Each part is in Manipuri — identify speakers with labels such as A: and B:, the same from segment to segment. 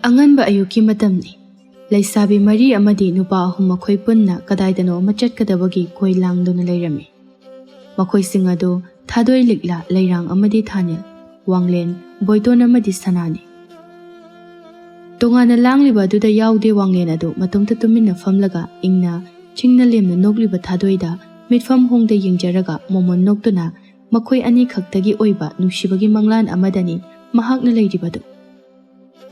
A: ꯑꯉꯟꯕ ꯑꯌꯨꯛꯀꯤ ꯃꯇꯝꯅꯤ. ꯂꯩꯁꯥꯕꯤ ꯃꯔꯤ ꯑꯃꯗꯤ ꯅꯨꯄꯥ ꯑꯍꯨꯝ ꯃꯈꯣꯏ ꯄꯨꯟꯅ ꯀꯗꯥꯏꯗꯅꯣ ꯑꯃ ꯆꯠꯀꯗꯕꯒꯤ ꯀꯣꯏ ꯂꯥꯡꯗꯨꯅ ꯂꯩꯔꯝꯃꯤ. ꯃꯈꯣꯏꯁꯤꯡ ꯑꯗꯨ ꯊꯥꯗꯣꯏ ꯂꯤꯛꯂꯥ, ꯂꯩꯔꯥꯡ ꯑꯃꯗꯤ ꯊꯥꯅꯤꯜ, ꯋꯥꯡꯂꯦꯟ, ꯕꯣꯏꯇꯣꯟ ꯑꯃꯗꯤ ꯁꯅꯥꯅꯤ. ꯇꯣꯉꯥꯟꯅ ꯂꯥꯡꯂꯤꯕ ꯑꯗꯨꯗ ꯌꯥꯎꯗꯦ ꯋꯥꯡꯂꯦꯟ ꯑꯗꯨ ꯃꯇꯣꯝꯇ ꯇꯨꯃꯤꯟꯅ ꯐꯝꯂꯒ ꯏꯪꯅ ꯆꯤꯡꯅ ꯂꯦꯝꯅ ꯅꯣꯛꯂꯤꯕ ꯊꯥꯗꯣꯏꯗ ꯃꯤꯠꯐꯝ ꯍꯣꯡꯗ ꯌꯦꯡꯖꯔꯒ ꯃꯣꯃꯣꯟ ꯅꯣꯛꯇꯨꯅ ꯃꯈꯣꯏ ꯑꯅꯤ ꯈꯛꯇꯒꯤ ꯑꯣꯏꯕ ꯅꯨꯡꯁꯤꯕꯒꯤ ꯃꯪꯂꯥꯟ ꯑꯃꯗꯅꯤ ꯃꯍꯥꯛꯅ ꯂꯩꯔꯤꯕꯗꯨ.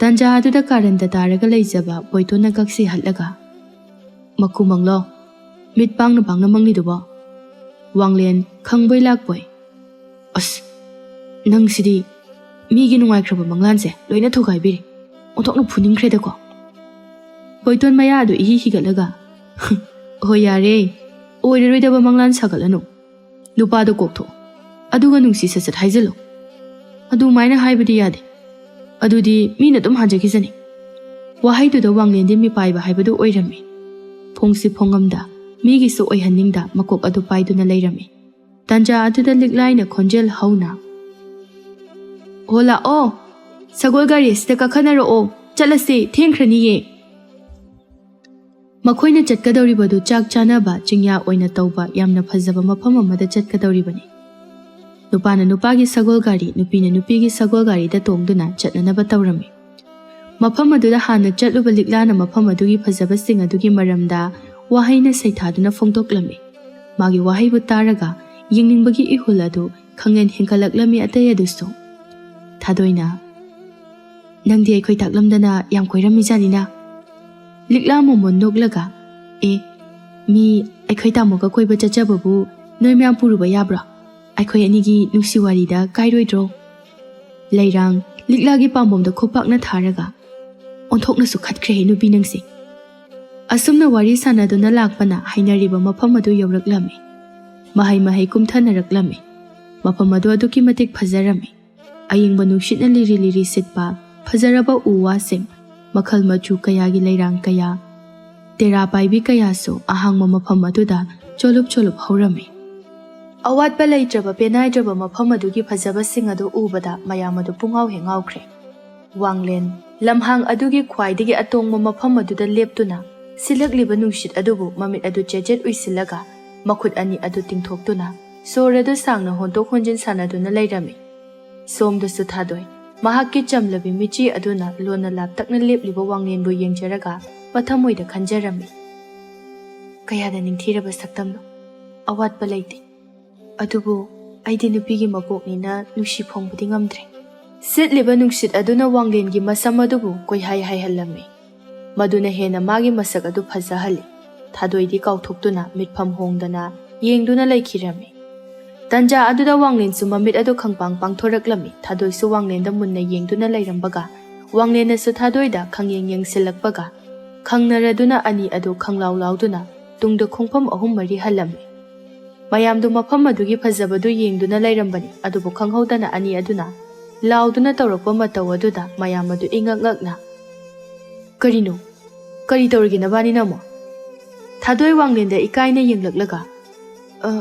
A: ꯇꯥꯟꯖꯥ ꯑꯗꯨꯗ ꯀꯥꯔꯟꯗ ꯇꯥꯔꯒ ꯂꯩꯖꯕ ꯕꯣꯏꯇꯣꯟꯅ ꯀꯛꯁꯤ ꯍꯠꯂꯒ, "ꯃꯀꯨ ꯃꯪꯂꯣ, ꯃꯤꯠ ꯄꯥꯡꯅ ꯄꯥꯡꯅ ꯃꯪꯂꯤꯗꯨꯕꯣ?" ꯋꯥꯡꯂꯦꯟ ꯈꯪꯕꯣꯏ ꯂꯥꯛꯄꯣꯏ, "ꯑꯁ, ꯅꯪꯁꯤꯗꯤ ꯃꯤꯒꯤ ꯅꯨꯡꯉꯥꯏꯈ꯭ꯔꯕ ꯃꯪꯂꯥꯟꯁꯦ ꯂꯣꯏꯅ ꯊꯨꯒꯥꯏꯕꯤꯔꯤ. ꯑꯣꯟꯊꯣꯛꯅ ꯐꯨꯅꯤꯡꯈ꯭ꯔꯦꯗꯀꯣ." ꯕꯣꯏꯇꯣꯟ ꯃꯌꯥ ꯑꯗꯨ ꯏꯍꯤ ꯍꯤꯒꯠꯂꯒ, "ꯍꯣꯏ ꯌꯥꯔꯦ, ꯑꯣꯏꯔꯔꯣꯏꯗꯕ ꯃꯪꯂꯥꯟ ꯁꯥꯒꯠꯂꯅꯨ. ꯅꯨꯄꯥꯗꯣ ꯀꯣꯛꯊꯣꯛꯑꯣ, ꯑꯗꯨꯒ ꯅꯨꯡꯁꯤ ꯁꯠ-ꯁꯠ ꯍꯥꯏꯖꯜꯂꯣ. ꯑꯗꯨꯃꯥꯏꯅ ꯍꯥꯏꯕꯗꯤ ꯌꯥꯗꯦ. ꯑꯗꯨꯗꯤ ꯃꯤꯅ ꯑꯗꯨꯝ ꯍꯟꯖꯈꯤꯁꯅꯤ." ꯋꯥꯍꯩꯗꯨꯗ ꯋꯥꯡꯂꯦꯟꯗꯤ ꯃꯤꯄꯥꯏꯕ ꯍꯥꯏꯕꯗꯨ ꯑꯣꯏꯔꯝꯃꯤ. ꯐꯣꯡꯁꯤ ꯐꯣꯡꯉꯝꯗ, ꯃꯤꯒꯤꯁꯨ ꯑꯣꯏꯍꯟꯅꯤꯡꯗ ꯃꯀꯣꯛ ꯑꯗꯨ ꯄꯥꯏꯗꯨꯅ ꯂꯩꯔꯝꯃꯤ. ꯇꯥꯟꯖꯥ ꯑꯗꯨꯗ ꯂꯤꯛꯂꯥꯏꯅ ꯈꯣꯟꯖꯦꯜ ꯍꯧꯅ, "ꯑꯣ ꯂꯥꯛꯑꯣ, ꯁꯒꯣꯜ ꯒꯥꯔꯤ ꯑꯁꯤꯗ ꯀꯥꯈꯠꯅꯔꯛꯑꯣ, ꯆꯠꯂꯁꯤ, ꯊꯦꯡꯈ꯭ꯔꯅꯤꯌꯦ." ꯃꯈꯣꯏꯅ ꯆꯠꯀꯗꯧꯔꯤꯕꯗꯨ ꯆꯥꯛ ꯆꯥꯅꯕ ꯆꯤꯡꯌꯥ ꯑꯣꯏꯅ ꯇꯧꯕ ꯌꯥꯝꯅ ꯐꯖꯕ ꯃꯐꯝ ꯑꯃꯗ ꯆꯠꯀꯗꯧꯔꯤꯕꯅꯤ. ꯅꯨꯄꯥꯅ ꯅꯨꯄꯥꯒꯤ ꯁꯒꯣꯜ ꯒꯥꯔꯤ, ꯅꯨꯄꯤꯅ ꯅꯨꯄꯤꯒꯤ ꯁꯒꯣꯜ ꯒꯥꯔꯤꯗ ꯇꯣꯡꯗꯨꯅ ꯆꯠꯅꯅꯕ ꯇꯧꯔꯝꯃꯤ. ꯃꯐꯝ ꯑꯗꯨꯗ ꯍꯥꯟꯅ ꯆꯠꯂꯨꯕ ꯂꯤꯛꯂꯥꯅ ꯃꯐꯝ ꯑꯗꯨꯒꯤ ꯐꯖꯕꯁꯤꯡ ꯑꯗꯨꯒꯤ ꯃꯔꯝꯗ ꯋꯥꯍꯩꯅ ꯁꯩꯊꯥꯗꯨꯅ ꯐꯣꯡꯗꯣꯛꯂꯝꯃꯤ. ꯃꯥꯒꯤ ꯋꯥꯍꯩꯕꯨ ꯇꯥꯔꯒ ꯌꯦꯡꯅꯤꯡꯕꯒꯤ ꯏꯍꯨꯜ ꯑꯗꯨ ꯈꯪꯍꯦꯟ ꯍꯦꯟꯒꯠꯂꯛꯂꯝꯃꯤ. ꯑꯇꯩ ꯑꯗꯨꯁꯨ. ꯊꯥꯗꯣꯏꯅ, "ꯅꯪꯗꯤ ꯑꯩꯈꯣꯏ ꯇꯥꯛꯂꯝꯗꯅ ꯌꯥꯝ ꯀꯣꯏꯔꯝꯃꯤꯖꯥꯅꯤꯅ." ꯂꯤꯛꯂꯥ ꯃꯣꯃꯣꯟ ꯅꯣꯛꯂꯒ, "ꯃꯤ ꯑꯩꯈꯣꯏ ꯇꯥꯃꯣꯒ ꯀꯣꯏꯕ ꯆꯠꯆꯕꯕꯨ ꯅꯣꯏ ꯃꯌꯥꯝ ꯄꯨꯔꯨꯕ ꯌꯥꯕ꯭ꯔꯣ? ꯑꯩꯈꯣꯏ ꯑꯅꯤꯒꯤ ꯅꯨꯡꯁꯤ ꯋꯥꯔꯤꯗ ꯀꯥꯏꯔꯣꯏꯗ꯭ꯔꯣ?" ꯂꯩꯔꯥꯡ ꯂꯤꯛꯂꯥꯒꯤ ꯄꯥꯝꯕꯣꯝꯗ ꯈꯨꯄꯥꯛꯅ ꯊꯥꯔꯒ, "ꯑꯣꯟꯊꯣꯛꯅꯁꯨ ꯈꯠꯈ꯭ꯔꯦꯍꯦ ꯅꯨꯄꯤ ꯅꯪꯁꯦ." ꯑꯁꯨꯝꯅ ꯋꯥꯔꯤ ꯁꯥꯟꯅꯗꯨꯅ ꯂꯥꯛꯄꯅ ꯍꯩꯅꯔꯤꯕ ꯃꯐꯝ ꯑꯗꯨ ꯌꯧꯔꯛꯂꯝꯃꯤ. ꯃꯍꯩ ꯀꯨꯝꯊꯅꯔꯛꯂꯝꯃꯤ. ꯃꯐꯝ ꯑꯗꯨ ꯑꯗꯨꯛꯀꯤ ꯃꯇꯤꯛ ꯐꯖꯔꯝꯃꯤ. ꯑꯏꯪꯕ ꯅꯨꯡꯁꯤꯠꯅ ꯂꯤꯔꯤ ꯂꯤꯔꯤ ꯁꯤꯠꯄ, ꯐꯖꯔꯕ ꯎ ꯋꯥꯁꯤꯡ, ꯃꯈꯜ ꯃꯆꯨ ꯀꯌꯥꯒꯤ ꯂꯩꯔꯥꯡ ꯀꯌꯥ, ꯇꯦꯔꯥ ꯄꯥꯏꯕꯤ ꯀꯌꯥꯁꯨ ꯑꯍꯥꯡꯕ ꯃꯐꯝ ꯑꯗꯨꯗ ꯆꯣꯂꯨꯞ ꯆꯣꯂꯨꯞ ꯍꯧꯔꯝꯃꯤ. ꯑꯋꯥꯠꯄ ꯂꯩꯇ꯭ꯔꯕ ꯄꯦꯅꯥꯏꯗ꯭ꯔꯕ ꯃꯐꯝ ꯑꯗꯨꯒꯤ ꯐꯖꯕꯁꯤꯡ ꯑꯗꯨ ꯎꯕꯗ ꯃꯌꯥꯝ ꯑꯗꯨ ꯄꯨꯡꯉꯥꯎ ꯍꯦꯛ ꯉꯥꯎꯈ꯭ꯔꯦ. ꯋꯥꯡꯂꯦꯟ ꯂꯝꯍꯥꯡ ꯑꯗꯨꯒꯤ ꯈ꯭ꯋꯥꯏꯗꯒꯤ ꯑꯇꯣꯡꯕ ꯃꯐꯝ ꯑꯗꯨꯗ ꯂꯦꯞꯇꯨꯅ ꯁꯤꯜꯂꯛꯂꯤꯕ ꯅꯨꯡꯁꯤꯠ ꯑꯗꯨꯕꯨ ꯃꯃꯤꯠ ꯑꯗꯨ ꯆꯦꯠ-ꯆꯦꯠ ꯎꯏꯁꯤꯜꯂꯒ ꯃꯈꯨꯠ ꯑꯅꯤ ꯑꯗꯨ ꯇꯤꯡꯊꯣꯛꯇꯨꯅ ꯁꯣꯔ ꯑꯗꯨ ꯁꯥꯡꯅ ꯍꯣꯟꯇꯣꯛ ꯍꯣꯟꯖꯤꯟ ꯁꯥꯟꯅꯗꯨꯅ ꯂꯩꯔꯝꯃꯤ. ꯁꯣꯝꯗꯁꯨ ꯊꯥꯗꯣꯏ, ꯃꯍꯥꯛꯀꯤ ꯆꯝꯂꯕꯤ ꯃꯤꯠꯆꯤ ꯑꯗꯨꯅ ꯂꯣꯟꯅ ꯂꯥꯞꯇꯛꯅ ꯂꯦꯞꯂꯤꯕ ꯋꯥꯡꯂꯦꯟꯕꯨ ꯌꯦꯡꯖꯔꯒ ꯃꯊꯃꯣꯏꯗ ꯈꯟꯖꯔꯝꯃꯤ. "ꯀꯌꯥꯗ ꯅꯤꯡꯊꯤꯔꯕ ꯁꯛꯇꯝꯅꯣ, ꯑꯋꯥꯠꯄ ꯂꯩꯇꯦ. ꯑꯗꯨꯕꯨ ꯑꯩꯗꯤ ꯅꯨꯄꯤꯒꯤ ꯃꯄꯣꯛꯅꯤꯅ ꯅꯨꯡꯁꯤ ꯐꯣꯡꯕꯗꯤ ꯉꯝꯗ꯭ꯔꯦ." ꯁꯤꯠꯂꯤꯕ ꯅꯨꯡꯁꯤꯠ ꯑꯗꯨꯅ ꯋꯥꯡꯂꯦꯟꯒꯤ ꯃꯁꯝ ꯑꯗꯨꯕꯨ ꯀꯣꯏꯍꯥꯏ ꯍꯥꯏꯍꯜꯂꯝꯃꯤ. ꯃꯗꯨꯅ ꯍꯦꯟꯅ ꯃꯥꯒꯤ ꯃꯁꯛ ꯑꯗꯨ ꯐꯖꯍꯜꯂꯤ. ꯊꯥꯗꯣꯏꯗꯤ ꯀꯥꯎꯊꯣꯛꯇꯨꯅ ꯃꯤꯠꯐꯝ ꯍꯣꯡꯗꯅ ꯌꯦꯡꯗꯨꯅ ꯂꯩꯈꯤꯔꯝꯃꯤ. ꯇꯥꯟꯖꯥ ꯑꯗꯨꯗ ꯋꯥꯡꯂꯦꯟꯁꯨ ꯃꯃꯤꯠ ꯑꯗꯨ ꯈꯪꯄꯥꯡ ꯄꯥꯡꯊꯣꯔꯛꯂꯝꯃꯤ. ꯊꯥꯗꯣꯏꯁꯨ ꯋꯥꯡꯂꯦꯟꯗ ꯃꯨꯟꯅ ꯌꯦꯡꯗꯨꯅ ꯂꯩꯔꯝꯕꯒ, ꯋꯥꯡꯂꯦꯟꯅꯁꯨ ꯊꯥꯗꯣꯏꯗ ꯈꯪꯌꯦꯡ ꯌꯦꯡꯁꯤꯜꯂꯛꯄꯒ, ꯈꯪꯅꯔꯗꯨꯅ ꯑꯅꯤ ꯑꯗꯨ ꯈꯪꯂꯥꯎ ꯂꯥꯎꯗꯨꯅ ꯇꯨꯡꯗ ꯈꯣꯡꯐꯝ 3-4 ꯍꯜꯂꯝꯃꯤ. ꯃꯌꯥꯝꯗꯨ ꯃꯐꯝ ꯑꯗꯨꯒꯤ ꯐꯖꯕꯗꯨ ꯌꯦꯡꯗꯨꯅ ꯂꯩꯔꯝꯕꯅꯤ. ꯑꯗꯨꯕꯨ ꯈꯪꯍꯧꯗꯅ ꯑꯅꯤ ꯑꯗꯨꯅ ꯂꯥꯎꯗꯨꯅ ꯇꯧꯔꯛꯄ ꯃꯇꯧ ꯑꯗꯨꯗ ꯃꯌꯥꯝ ꯑꯗꯨ ꯏꯉꯛ ꯉꯛꯅ, "ꯀꯔꯤꯅꯣ? ꯀꯔꯤ ꯇꯧꯔꯤꯒꯦ ꯅꯕꯥꯅꯤꯅ ꯑꯃꯨꯛ?" ꯊꯥꯗꯣꯏ ꯋꯥꯡꯂꯦꯟꯗ ꯏꯀꯥꯏꯅ ꯌꯦꯡꯂꯛꯂꯒ,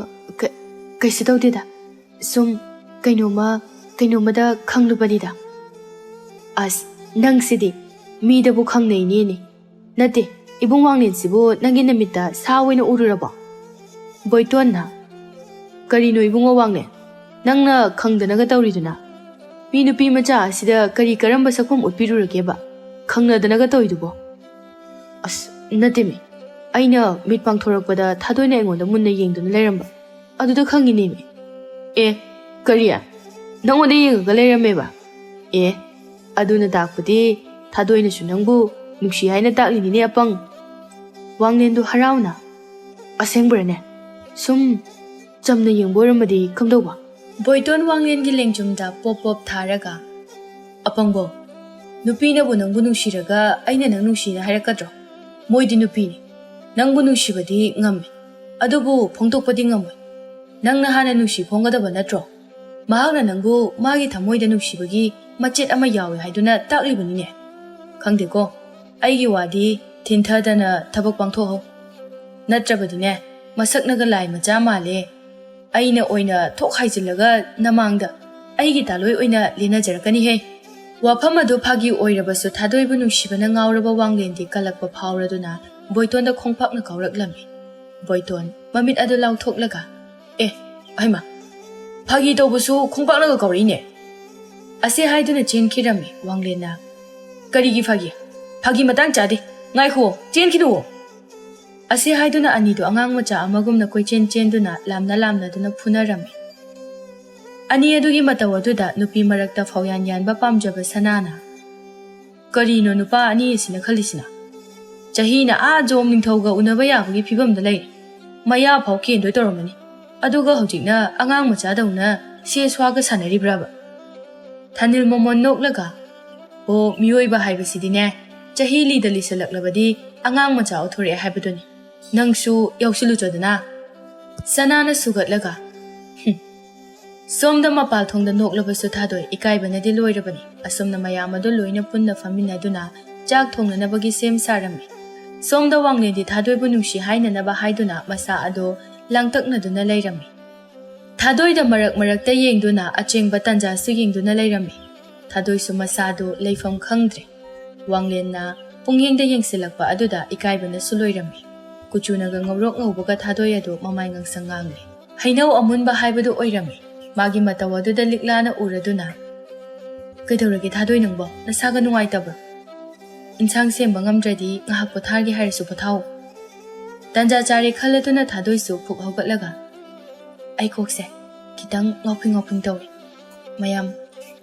A: "ꯀꯩꯁꯨ ꯇꯧꯗꯦꯗ. ꯁꯨꯝ ꯀꯩꯅꯣꯃꯗ ꯈꯪꯂꯨꯕꯅꯤꯗ." "ꯑꯁ, ꯅꯪꯁꯤꯗꯤ ꯃꯤꯗꯕꯨ ꯈꯪꯅꯩꯅꯦꯅꯦ. ꯅꯠꯇꯦ, ꯏꯕꯨꯡ ꯋꯥꯡꯂꯦꯟꯁꯤꯕꯨ ꯅꯪꯒꯤ ꯅꯃꯤꯠꯇ ꯁꯥ ꯑꯣꯏꯅ ꯎꯔꯨꯔꯕꯣ?" ꯕꯣꯏꯇꯣꯟꯅ, "ꯀꯔꯤꯅꯣ ꯏꯕꯨꯡꯉꯣ ꯋꯥꯡꯂꯦꯟ, ꯅꯪꯅ ꯈꯪꯗꯅꯒ ꯇꯧꯔꯤꯗꯨꯅ? ꯃꯤ ꯅꯨꯄꯤ ꯃꯆꯥ ꯑꯁꯤꯗ ꯀꯔꯝꯕ ꯁꯛꯐꯝ ꯎꯠꯄꯤꯔꯨꯔꯒꯦꯕ, ꯈꯪꯅꯗꯅꯒ ꯇꯧꯏꯗꯨꯕꯣ?" "ꯑꯁ, ꯅꯠꯇꯦꯃꯤ. ꯑꯩꯅ ꯃꯤꯠ ꯄꯥꯡꯊꯣꯔꯛꯄꯗ ꯊꯥꯗꯣꯏꯅ ꯑꯩꯉꯣꯟꯗ ꯃꯨꯟꯅ ꯌꯦꯡꯗꯨꯅ ꯂꯩꯔꯝꯕ. ꯑꯗꯨꯗ ꯈꯪꯉꯤꯅꯦꯃꯤ." "ꯀꯔꯤ? ꯅꯪꯉꯣꯟꯗ ꯌꯦꯡꯉꯒ ꯂꯩꯔꯝꯃꯦꯕ? ꯑꯗꯨꯅ ꯇꯥꯛꯄꯗꯤ ꯊꯥꯗꯣꯏꯅꯁꯨ ꯅꯪꯕꯨ ꯅꯨꯡꯁꯤ ꯍꯥꯏꯅ ꯇꯥꯛꯂꯤꯅꯤꯅꯦ ꯑꯄꯪ." ꯋꯥꯡꯂꯦꯟꯗꯨ ꯍꯔꯥꯎꯅ, "ꯑꯁꯦꯡꯕꯔꯅꯦ? ꯁꯨꯝ ꯆꯝꯅ ꯌꯦꯡꯕ ꯑꯣꯏꯔꯝꯃꯗꯤ ꯀꯝꯗꯧꯕ?" ꯕꯣꯏꯇꯣꯟ ꯋꯥꯡꯂꯦꯟꯒꯤ ꯂꯦꯡꯖꯨꯝꯗ ꯄꯣꯞ ꯄꯣꯞ ꯊꯥꯔꯒ, "ꯑꯄꯪꯕꯣ, ꯅꯨꯄꯤꯅꯕꯨ ꯅꯪꯕꯨ ꯅꯨꯡꯁꯤꯔꯒ ꯑꯩꯅ ꯅꯪ ꯅꯨꯡꯁꯤꯅ ꯍꯥꯏꯔꯛꯀꯗ꯭ꯔꯣ? ꯃꯣꯏꯗꯤ ꯅꯨꯄꯤꯅꯤ. ꯅꯪꯕꯨ ꯅꯨꯡꯁꯤꯕꯗꯤ ꯉꯝꯃꯤ, ꯑꯗꯨꯕు ꯐꯣꯡꯗꯣꯛꯄꯗꯤ ꯉꯝꯃꯣꯏ. ꯅꯪꯅ ꯍꯥꯟꯅ ꯅꯨꯡꯁꯤ ꯐꯣꯡꯒꯗꯕ ꯅꯠꯇ꯭ꯔꯣ? ꯃꯍꯥꯛꯅ ꯅꯪꯕꯨ ꯃꯥꯒꯤ ꯊꯃꯣꯏꯗ ꯅꯨꯡꯁꯤꯕꯒꯤ ꯃꯆꯦꯠ ꯑꯃ ꯌꯥꯎꯏ ꯍꯥꯏꯗꯨꯅ ꯇꯥꯛꯂꯤꯕꯅꯤꯅꯦ. ꯈꯪꯗꯦꯀꯣ, ꯑꯩꯒꯤ ꯋꯥꯗꯤ ꯊꯤꯟꯊꯗꯅ ꯊꯕꯛ ꯄꯥꯡꯊꯣꯛꯍꯧ. ꯅꯠꯇ꯭ꯔꯕꯗꯤꯅꯦ, ꯃꯁꯛꯅꯒ ꯂꯥꯏ ꯃꯆꯥ ꯃꯥꯜꯂꯦ. ꯑꯩꯅ ꯑꯣꯏꯅ ꯊꯣꯛ ꯍꯥꯏꯖꯤꯜꯂꯒ ꯅꯃꯥꯡꯗ ꯑꯩꯒꯤ ꯇꯥꯂꯣꯏ ꯑꯣꯏꯅ ꯂꯦꯟꯅꯖꯔꯛꯀꯅꯤꯍꯦ." ꯋꯥꯐꯝ ꯑꯗꯨ ꯐꯥꯒꯤ ꯑꯣꯏꯔꯕꯁꯨ ꯊꯥꯗꯣꯏꯕꯨ ꯅꯨꯡꯁꯤꯕꯅ ꯉꯥꯎꯔꯕ ꯋꯥꯡꯂꯦꯟꯗꯤ ꯀꯜꯂꯛꯄ ꯐꯥꯎꯔꯗꯨꯅ ꯕꯣꯏꯇꯣꯟꯗ ꯈꯣꯡꯄꯥꯛꯅ ꯀꯥꯎꯔꯛꯂꯝꯃꯤ꯫ ꯕꯣꯏꯇꯣꯟ ꯃꯃꯤꯠ ꯑꯗꯨ ꯂꯥꯎꯊꯣꯛꯂꯒ ꯑꯩꯃ ꯐꯥꯒꯤ ꯇꯧꯕꯁꯨ ꯈꯣꯡꯄꯥꯛꯅꯒ ꯀꯥꯎꯔꯛꯏꯅꯦ ꯑꯁꯤ ꯍꯥꯏꯗꯨꯅ ꯆꯦꯟꯈꯤꯔꯝꯃꯤ꯫ ꯋꯥꯡꯂꯦꯟꯅ ꯀꯔꯤꯒꯤ ꯐꯥꯒꯤ ꯃꯇꯥꯡ ꯆꯥꯗꯦ ꯉꯥꯏꯈꯣ ꯆꯦꯟꯈꯤꯅꯨꯋꯣ ꯑꯁꯤ ꯍꯥꯏꯗꯨꯅ ꯑꯅꯤꯗꯨ ꯑꯉꯥꯡ ꯃꯆꯥ ꯑꯃꯒꯨꯝꯅ ꯀꯣꯏꯆꯦꯟ ꯆꯦꯟꯗꯨꯅ ꯂꯥꯝꯅꯗꯨꯅ ꯐꯨꯅꯔꯝꯃꯤ꯫ ꯑꯅꯤ ꯑꯗꯨꯒꯤ ꯃꯇꯧ ꯑꯗꯨꯗ ꯅꯨꯄꯤ ꯃꯔꯛꯇ ꯐꯥꯎꯌꯥꯟ ꯌꯥꯟꯕ ꯄꯥꯝꯖꯕ ꯁꯅꯥꯅ ꯀꯔꯤꯅꯣ ꯅꯨꯄꯥ ꯑꯅꯤ ꯑꯁꯤꯅ ꯈꯜꯂꯤꯁꯤꯅ? ꯆꯍꯤꯅ ꯖꯣꯝ ꯅꯤꯡꯊꯧꯒ ꯎꯅꯕ ꯌꯥꯕꯒꯤ ꯐꯤꯕꯝꯗ ꯂꯩꯔꯦ, ꯃꯌꯥ ꯐꯥꯎ ꯀꯦꯟꯗꯣꯏ ꯇꯧꯔꯝꯃꯅꯤ, ꯑꯗꯨꯒ ꯍꯧꯖꯤꯛꯅ ꯑꯉꯥꯡ ꯃꯆꯥꯗꯧꯅ ꯁꯦ ꯁ꯭ꯋꯥꯒ ꯁꯥꯟꯅꯔꯤꯕ꯭ꯔꯥꯕ? ꯊꯥꯅꯤꯜ ꯃꯣꯃꯣꯟ ꯅꯣꯛꯂꯒ ꯃꯤꯑꯣꯏꯕ ꯍꯥꯏꯕꯁꯤꯗꯤꯅꯦ, ꯆꯍꯤ ꯂꯤꯗ ꯂꯤꯁꯜꯂꯛꯂꯕꯗꯤ ꯑꯉꯥꯡ ꯃꯆꯥ ꯑꯣꯊꯣꯔꯛꯑꯦ ꯍꯥꯏꯕꯗꯨꯅꯤ, ꯅꯪꯁꯨ ꯌꯥꯎꯁꯤꯜꯂꯨꯆꯣꯗꯅ ꯁꯅꯥꯅ ꯁꯨꯒꯠꯂꯒ ꯁꯣꯝꯗ ꯃꯄꯥꯜ ꯊꯣꯡꯗ ꯅꯣꯛꯂꯕꯁꯨ ꯊꯥꯗꯣꯏ ꯏꯀꯥꯏꯕꯅꯗꯤ ꯂꯣꯏꯔꯕꯅꯤ꯫ ꯑꯁꯨꯝꯅ ꯃꯌꯥꯝ ꯑꯗꯨ ꯂꯣꯏꯅ ꯄꯨꯟꯅ ꯐꯝꯃꯤꯟꯅꯗꯨꯅ ꯆꯥꯛ ꯊꯣꯡꯅꯅꯕꯒꯤ ꯁꯦꯝ ꯁꯥꯔꯝꯃꯤ꯫ ꯁꯣꯝꯗ ꯋꯥꯡꯂꯦꯟꯗꯤ ꯊꯥꯗꯣꯏꯕꯨ ꯅꯨꯡꯁꯤ ꯍꯥꯏꯅꯅꯕ ꯍꯥꯏꯗꯨꯅ ꯃꯁꯥ ꯑꯗꯨ ꯂꯥꯡꯇꯛꯅꯗꯨꯅ ꯂꯩꯔꯝꯃꯤ꯫ ꯊꯥꯗꯣꯏꯗ ꯃꯔꯛꯇ ꯌꯦꯡꯗꯨꯅ ꯑꯆꯦꯡꯕ ꯇꯥꯟꯖꯥꯁꯨ ꯌꯦꯡꯗꯨꯅ ꯂꯩꯔꯝꯃꯤ꯫ ꯊꯥꯗꯣꯏꯁꯨ ꯃꯁꯥꯗꯨ ꯂꯩꯐꯝ ꯈꯪꯗ꯭ꯔꯦ꯫ ꯋꯥꯡꯂꯦꯟꯅ ꯄꯨꯡꯌꯦꯡꯗ ꯌꯦꯡꯁꯤꯜꯂꯛꯄ ꯑꯗꯨꯗ ꯏꯀꯥꯏꯕꯅꯁꯨ ꯂꯣꯏꯔꯝꯃꯤ꯫ ꯀꯨꯆꯨꯅꯒ ꯉꯧꯔꯣꯛ ꯉꯧꯕꯒ ꯊꯥꯗꯣꯏ ꯑꯗꯨ ꯃꯃꯥꯏ ꯉꯥꯡꯁꯪ ꯉꯥꯡꯂꯤ꯫ ꯍꯩꯅꯧ ꯑꯃꯨꯟꯕ ꯍꯥꯏꯕꯗꯨ ꯑꯣꯏꯔꯝꯃꯤ꯫ ꯃꯥꯒꯤ ꯃꯇꯧ ꯑꯗꯨꯗ ꯂꯤꯛꯂꯥꯅ ꯎꯔꯗꯨꯅ ꯀꯩꯗꯧꯔꯒꯦ ꯊꯥꯗꯣꯏ ꯅꯪꯕꯣ, ꯅꯁꯥꯒ ꯅꯨꯡꯉꯥꯏꯇꯕ꯭ꯔꯣ? ꯏꯟꯁꯥꯡ ꯁꯦꯝꯕ ꯉꯝꯗ꯭ꯔꯗꯤ ꯉꯥꯏꯍꯥꯛ ꯄꯣꯊꯥꯒꯦ ꯍꯥꯏꯔꯁꯨ ꯄꯣꯊꯥꯎ꯫ ꯇꯟꯖꯥ ꯆꯥꯔꯦ ꯈꯜꯂꯗꯨꯅ ꯊꯥꯗꯣꯏꯁꯨ ꯐꯨꯛ ꯍꯧꯒꯠꯂꯒ ꯑꯩ ꯀꯣꯛꯁꯦ ꯈꯤꯇꯪ ꯉꯥꯎꯐꯤꯡ ꯇꯧꯏ, ꯃꯌꯥꯝ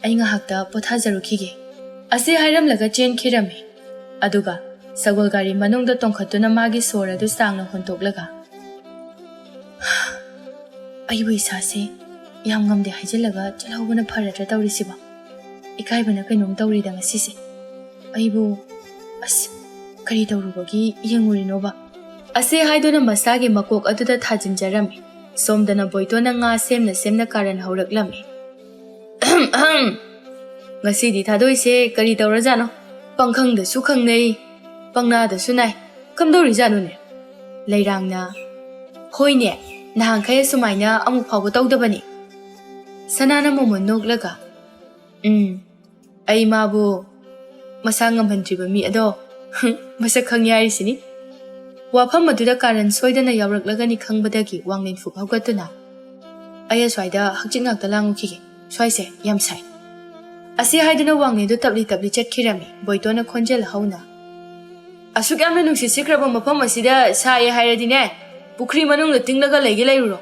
A: ꯑꯩ ꯉꯥꯏꯍꯥꯛꯇ ꯄꯣꯊꯥꯖꯔꯨꯈꯤꯒꯦ ꯑꯁꯤ ꯍꯥꯏꯔꯝꯂꯒ ꯆꯦꯟꯈꯤꯔꯝꯃꯤ꯫ ꯑꯗꯨꯒ ꯁꯒꯣꯜ ꯒꯥꯔꯤ ꯃꯅꯨꯡꯗ ꯇꯣꯡꯈꯠꯇꯨꯅ ꯃꯥꯒꯤ ꯁꯣꯔ ꯑꯗꯨ ꯁꯥꯡꯅ ꯍꯣꯟꯇꯣꯛꯂꯒ ꯑꯩꯕꯨ ꯏꯁꯥꯁꯦ ꯌꯥꯝ ꯉꯝꯗꯦ ꯍꯥꯏꯖꯤꯜꯂꯒ ꯆꯠꯍꯧꯕꯅ ꯐꯔꯗ꯭ꯔꯥ ꯇꯧꯔꯤꯁꯤꯕꯣ, ꯏꯀꯥꯏꯕꯅ ꯀꯩꯅꯣꯝ ꯇꯧꯔꯤꯗ ꯉꯁꯤꯁꯦ, ꯑꯩꯕꯨ ꯀꯔꯤ ꯇꯧꯔꯨꯕꯒꯤ ꯌꯦꯡꯉꯨꯔꯤꯅꯣꯕ ꯑꯁꯤ ꯍꯥꯏꯗꯨꯅ ꯃꯁꯥꯒꯤ ꯃꯀꯣꯛ ꯑꯗꯨꯗ ꯊꯥꯖꯤꯟꯖꯔꯝꯃꯤ꯫ ꯁꯣꯝꯗꯅ ꯕꯣꯏꯇꯣꯟꯅ ꯉꯥ ꯁꯦꯝꯅ ꯀꯥꯔꯟ ꯍꯧꯔꯛꯂꯝꯃꯤ꯫ ꯉꯁꯤꯗꯤ ꯊꯥꯗꯣꯏꯁꯦ ꯀꯔꯤ ꯇꯧꯔꯖꯥꯠꯅꯣ? ꯄꯪꯈꯪꯗꯁꯨ ꯈꯪꯅꯩ, ꯄꯪꯅꯥꯗꯁꯨ ꯅꯥꯏ, ꯀꯝꯗꯧꯔꯤꯖꯥꯠꯅꯣꯅꯦ? ꯂꯩꯔꯥꯡꯅ ꯍꯣꯏꯅꯦ, ꯅꯍꯥꯟꯈꯩ ꯑꯁꯨꯃꯥꯏꯅ ꯑꯃꯨꯛ ꯐꯥꯎꯕ ꯇꯧꯗꯕꯅꯤ꯫ ꯁꯅꯥꯅ ꯃꯣꯃꯣꯟ ꯅꯣꯛꯂꯒ ꯑꯩ ꯃꯥꯕꯨ ꯃꯁꯥ ꯉꯝꯍꯟꯗ꯭ꯔꯤꯕ ꯃꯤ ꯑꯗꯣ ꯃꯁꯛ ꯈꯪꯉꯤ ꯍꯥꯏꯔꯤꯁꯤꯅꯤ꯫ ꯋꯥꯐꯝ ꯑꯗꯨꯗ ꯀꯥꯔꯟ ꯁꯣꯏꯗꯅ ꯌꯥꯎꯔꯛꯂꯒꯅꯤ ꯈꯪꯕꯗꯒꯤ ꯋꯥꯡꯂꯦꯟ ꯐꯨꯛ ꯍꯧꯒꯠꯇꯨꯅ ꯑꯩ ꯑꯁ꯭ꯋꯥꯏꯗ ꯍꯛꯆꯤꯠ ꯉꯥꯛꯇ ꯂꯥꯡꯉꯨꯈꯤꯒꯦ, ꯁ꯭ꯋꯥꯏꯁꯦ ꯌꯥꯝ ꯁꯥꯏ ꯑꯁꯤ ꯍꯥꯏꯗꯨꯅ ꯋꯥꯡꯂꯦꯟꯗꯨ ꯇꯞꯂꯤ ꯆꯠꯈꯤꯔꯝꯃꯤ꯫ ꯕꯣꯏꯇꯣꯟꯅ ꯈꯣꯟꯖꯦꯜ ꯍꯧꯅ ꯑꯁꯨꯛ ꯌꯥꯝꯅ ꯅꯨꯡꯁꯤꯠ ꯁꯤꯠꯈ꯭ꯔꯕ ꯃꯐꯝ ꯑꯁꯤꯗ ꯁꯥꯏꯌꯦ ꯍꯥꯏꯔꯗꯤꯅꯦ, ꯄꯨꯈ꯭ꯔꯤ ꯃꯅꯨꯡꯗ ꯇꯤꯡꯂꯒ ꯂꯩꯔꯨꯔꯣ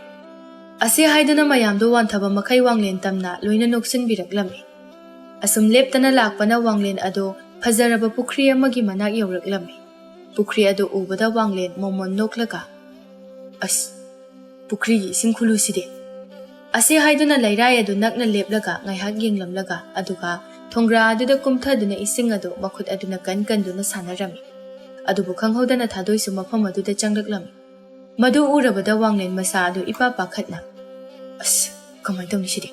A: ꯑꯁꯤ ꯍꯥꯏꯗꯨꯅ ꯃꯌꯥꯝꯗꯨ ꯋꯥꯟꯊꯕ ꯃꯈꯩ ꯋꯥꯡꯂꯦꯟ ꯇꯝꯅ ꯂꯣꯏꯅ ꯅꯣꯛꯁꯤꯟꯕꯤꯔꯛꯂꯝꯃꯤ꯫ ꯑꯁꯨꯝ ꯂꯦꯞꯇꯅ ꯂꯥꯛꯄꯅ ꯋꯥꯡꯂꯦꯟ ꯑꯗꯨ ꯐꯖꯔꯕ ꯄꯨꯈ꯭ꯔꯤ ꯑꯃꯒꯤ ꯃꯅꯥꯛ ꯌꯧꯔꯛꯂꯝꯃꯤ꯫ ꯄꯨꯈ꯭ꯔꯤ ꯑꯗꯨ ꯎꯕꯗ ꯋꯥꯡꯂꯦꯟ ꯃꯣꯃꯣꯟ ꯅꯣꯛꯂꯒ ꯄꯨꯈ꯭ꯔꯤꯒꯤ ꯏꯁꯤꯡ ꯈꯨꯂꯨꯁꯤꯗꯤ ꯑꯁꯤ ꯍꯥꯏꯗꯨꯅ ꯂꯩꯔꯥꯏ ꯑꯗꯨ ꯅꯛꯅ ꯂꯦꯞꯂꯒ ꯉꯥꯏꯍꯥꯛ ꯌꯦꯡꯂꯝꯂꯒ ꯑꯗꯨꯒ ꯊꯣꯡꯒ꯭ꯔꯥ ꯑꯗꯨꯗ ꯀꯨꯝꯊꯗꯨꯅ ꯏꯁꯤꯡ ꯑꯗꯨ ꯃꯈꯨꯠ ꯑꯗꯨꯅ ꯀꯟꯗꯨꯅ ꯁꯥꯟꯅꯔꯝꯃꯤ꯫ ꯑꯗꯨꯕꯨ ꯈꯪꯍꯧꯗꯅ ꯊꯥꯗꯣꯏꯁꯨ ꯃꯐꯝ ꯑꯗꯨꯗ ꯆꯪꯂꯛꯂꯝꯃꯤ꯫ ꯃꯗꯨ ꯎꯔꯕꯗ ꯋꯥꯡꯂꯦꯟ ꯃꯁꯥ ꯑꯗꯨ ꯏꯄꯥ ꯄꯥꯈꯠꯅ ꯀꯃꯥꯏꯅ ꯇꯧꯅꯤ ꯁꯤꯗꯤ,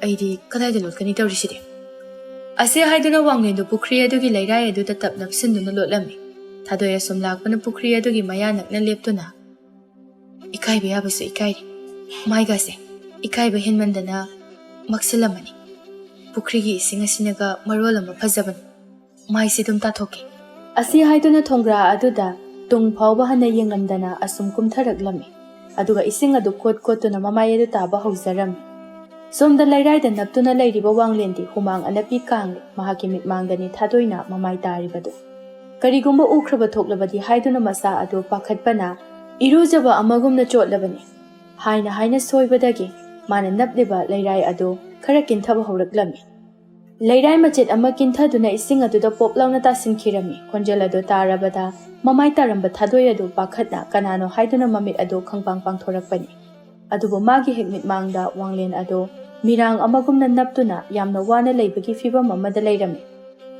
A: ꯑꯩꯗꯤ ꯀꯗꯥꯏꯗ ꯂꯣꯠꯀꯅꯤ ꯇꯧꯔꯤꯁꯤꯗꯤ ꯑꯁꯤ ꯍꯥꯏꯗꯨꯅ ꯋꯥꯡꯂꯦꯟꯗꯨ ꯄꯨꯈ꯭ꯔꯤ ꯑꯗꯨꯒꯤ ꯂꯩꯔꯥꯏ ꯑꯗꯨꯗ ꯇꯞ ꯅꯞꯁꯤꯟꯗꯨꯅ ꯂꯣꯠꯂꯝꯃꯤ꯫ ꯊꯥꯗꯣꯏ ꯑꯁꯨꯝ ꯂꯥꯛꯄꯅ ꯄꯨꯈ꯭ꯔꯤ ꯑꯗꯨꯒꯤ ꯃꯌꯥ ꯅꯛꯅ ꯂꯦꯞꯇꯨꯅ ꯏꯀꯥꯏꯕ ꯌꯥꯕꯁꯨ ꯏꯀꯥꯏꯔꯤ, ꯃꯥꯏꯒꯥꯁꯦ ꯏꯀꯥꯏꯕ ꯍꯦꯟꯃꯟꯗꯅ ꯃꯛꯁꯤꯜꯂꯝꯃꯅꯤ, ꯄꯨꯈ꯭ꯔꯤꯒꯤ ꯏꯁꯤꯡ ꯑꯁꯤꯅꯒ ꯃꯔꯣꯜ ꯑꯃ ꯐꯖꯕꯅꯤ, ꯃꯥꯏꯁꯤ ꯑꯗꯨꯝ ꯇꯥꯊꯣꯛꯀꯦ ꯑꯁꯤ ꯍꯥꯏꯗꯨꯅ ꯊꯣꯡꯒ꯭ꯔꯥ ꯑꯗꯨꯗ ꯇꯨꯡ ꯐꯥꯎꯕ ꯍꯟꯅ ꯌꯦꯡꯂꯝꯗꯅ ꯑꯁꯨꯝ ꯀꯨꯝꯊꯔꯛꯂꯝꯃꯤ꯫ ꯑꯗꯨꯒ ꯏꯁꯤꯡ ꯑꯗꯨ ꯀꯣꯠꯇꯨꯅ ꯃꯃꯥꯏ ꯑꯗꯨ ꯇꯥꯕ ꯍꯧꯖꯔꯝꯃꯤ꯫ ꯁꯣꯝꯗ ꯂꯩꯔꯥꯏꯗ ꯅꯞꯇꯨꯅ ꯂꯩꯔꯤꯕ ꯋꯥꯡꯂꯦꯟꯗꯤ ꯍꯨꯃꯥꯡ ꯑꯅꯞꯄꯤ ꯀꯥꯡꯂꯤ꯫ ꯃꯍꯥꯛꯀꯤ ꯃꯤꯠꯃꯥꯡꯗꯅꯤ ꯊꯥꯗꯣꯏꯅ ꯃꯃꯥꯏ ꯇꯥꯔꯤꯕꯗꯨ꯫ ꯀꯔꯤꯒꯨꯝꯕ ꯎꯈ꯭ꯔꯕ ꯊꯣꯛꯂꯕꯗꯤ ꯍꯥꯏꯗꯨꯅ ꯃꯁꯥ ꯑꯗꯨ ꯄꯥꯈꯠꯄꯅ ꯏꯔꯨꯖꯕ ꯑꯃꯒꯨꯝꯅ ꯆꯣꯠꯂꯕꯅꯤ꯫ ꯍꯥꯏꯅ ꯁꯣꯏꯕꯗꯒꯤ ꯃꯥꯅ ꯅꯞꯂꯤꯕ ꯂꯩꯔꯥꯏ ꯑꯗꯨ ꯈꯔ ꯀꯤꯟꯊꯕ ꯍꯧꯔꯛꯂꯝꯃꯤ꯫ ꯂꯩꯔꯥꯏ ꯃꯆꯦꯠ ꯑꯃ ꯀꯤꯟꯊꯗꯨꯅ ꯏꯁꯤꯡ ꯑꯗꯨꯗ ꯄꯣꯞ ꯂꯥꯎꯅ ꯇꯥꯁꯤꯟꯈꯤꯔꯝꯃꯤ꯫ ꯈꯣꯟꯖꯦꯜ ꯑꯗꯨ ꯇꯥꯔꯕꯗ ꯃꯃꯥꯏ ꯇꯥꯔꯝꯕ ꯊꯥꯗꯣꯏ ꯑꯗꯨ ꯄꯥꯈꯠꯅ ꯀꯅꯥꯅꯣ ꯍꯥꯏꯗꯨꯅ ꯃꯃꯤꯠ ꯑꯗꯨ ꯈꯪꯄꯥꯡ ꯄꯥꯡꯊꯣꯔꯛꯄꯅꯤ꯫ ꯑꯗꯨꯕꯨ ꯃꯥꯒꯤ ꯍꯦꯛ ꯃꯤꯠꯃꯥꯡꯗ ꯋꯥꯡꯂꯦꯟ ꯑꯗꯨ ꯃꯤꯔꯥꯡ ꯑꯃꯒꯨꯝꯅ ꯅꯞꯇꯨꯅ ꯌꯥꯝꯅ ꯋꯥꯅ ꯂꯩꯕꯒꯤ ꯐꯤꯕꯝ ꯑꯃꯗ ꯂꯩꯔꯝꯃꯤ꯫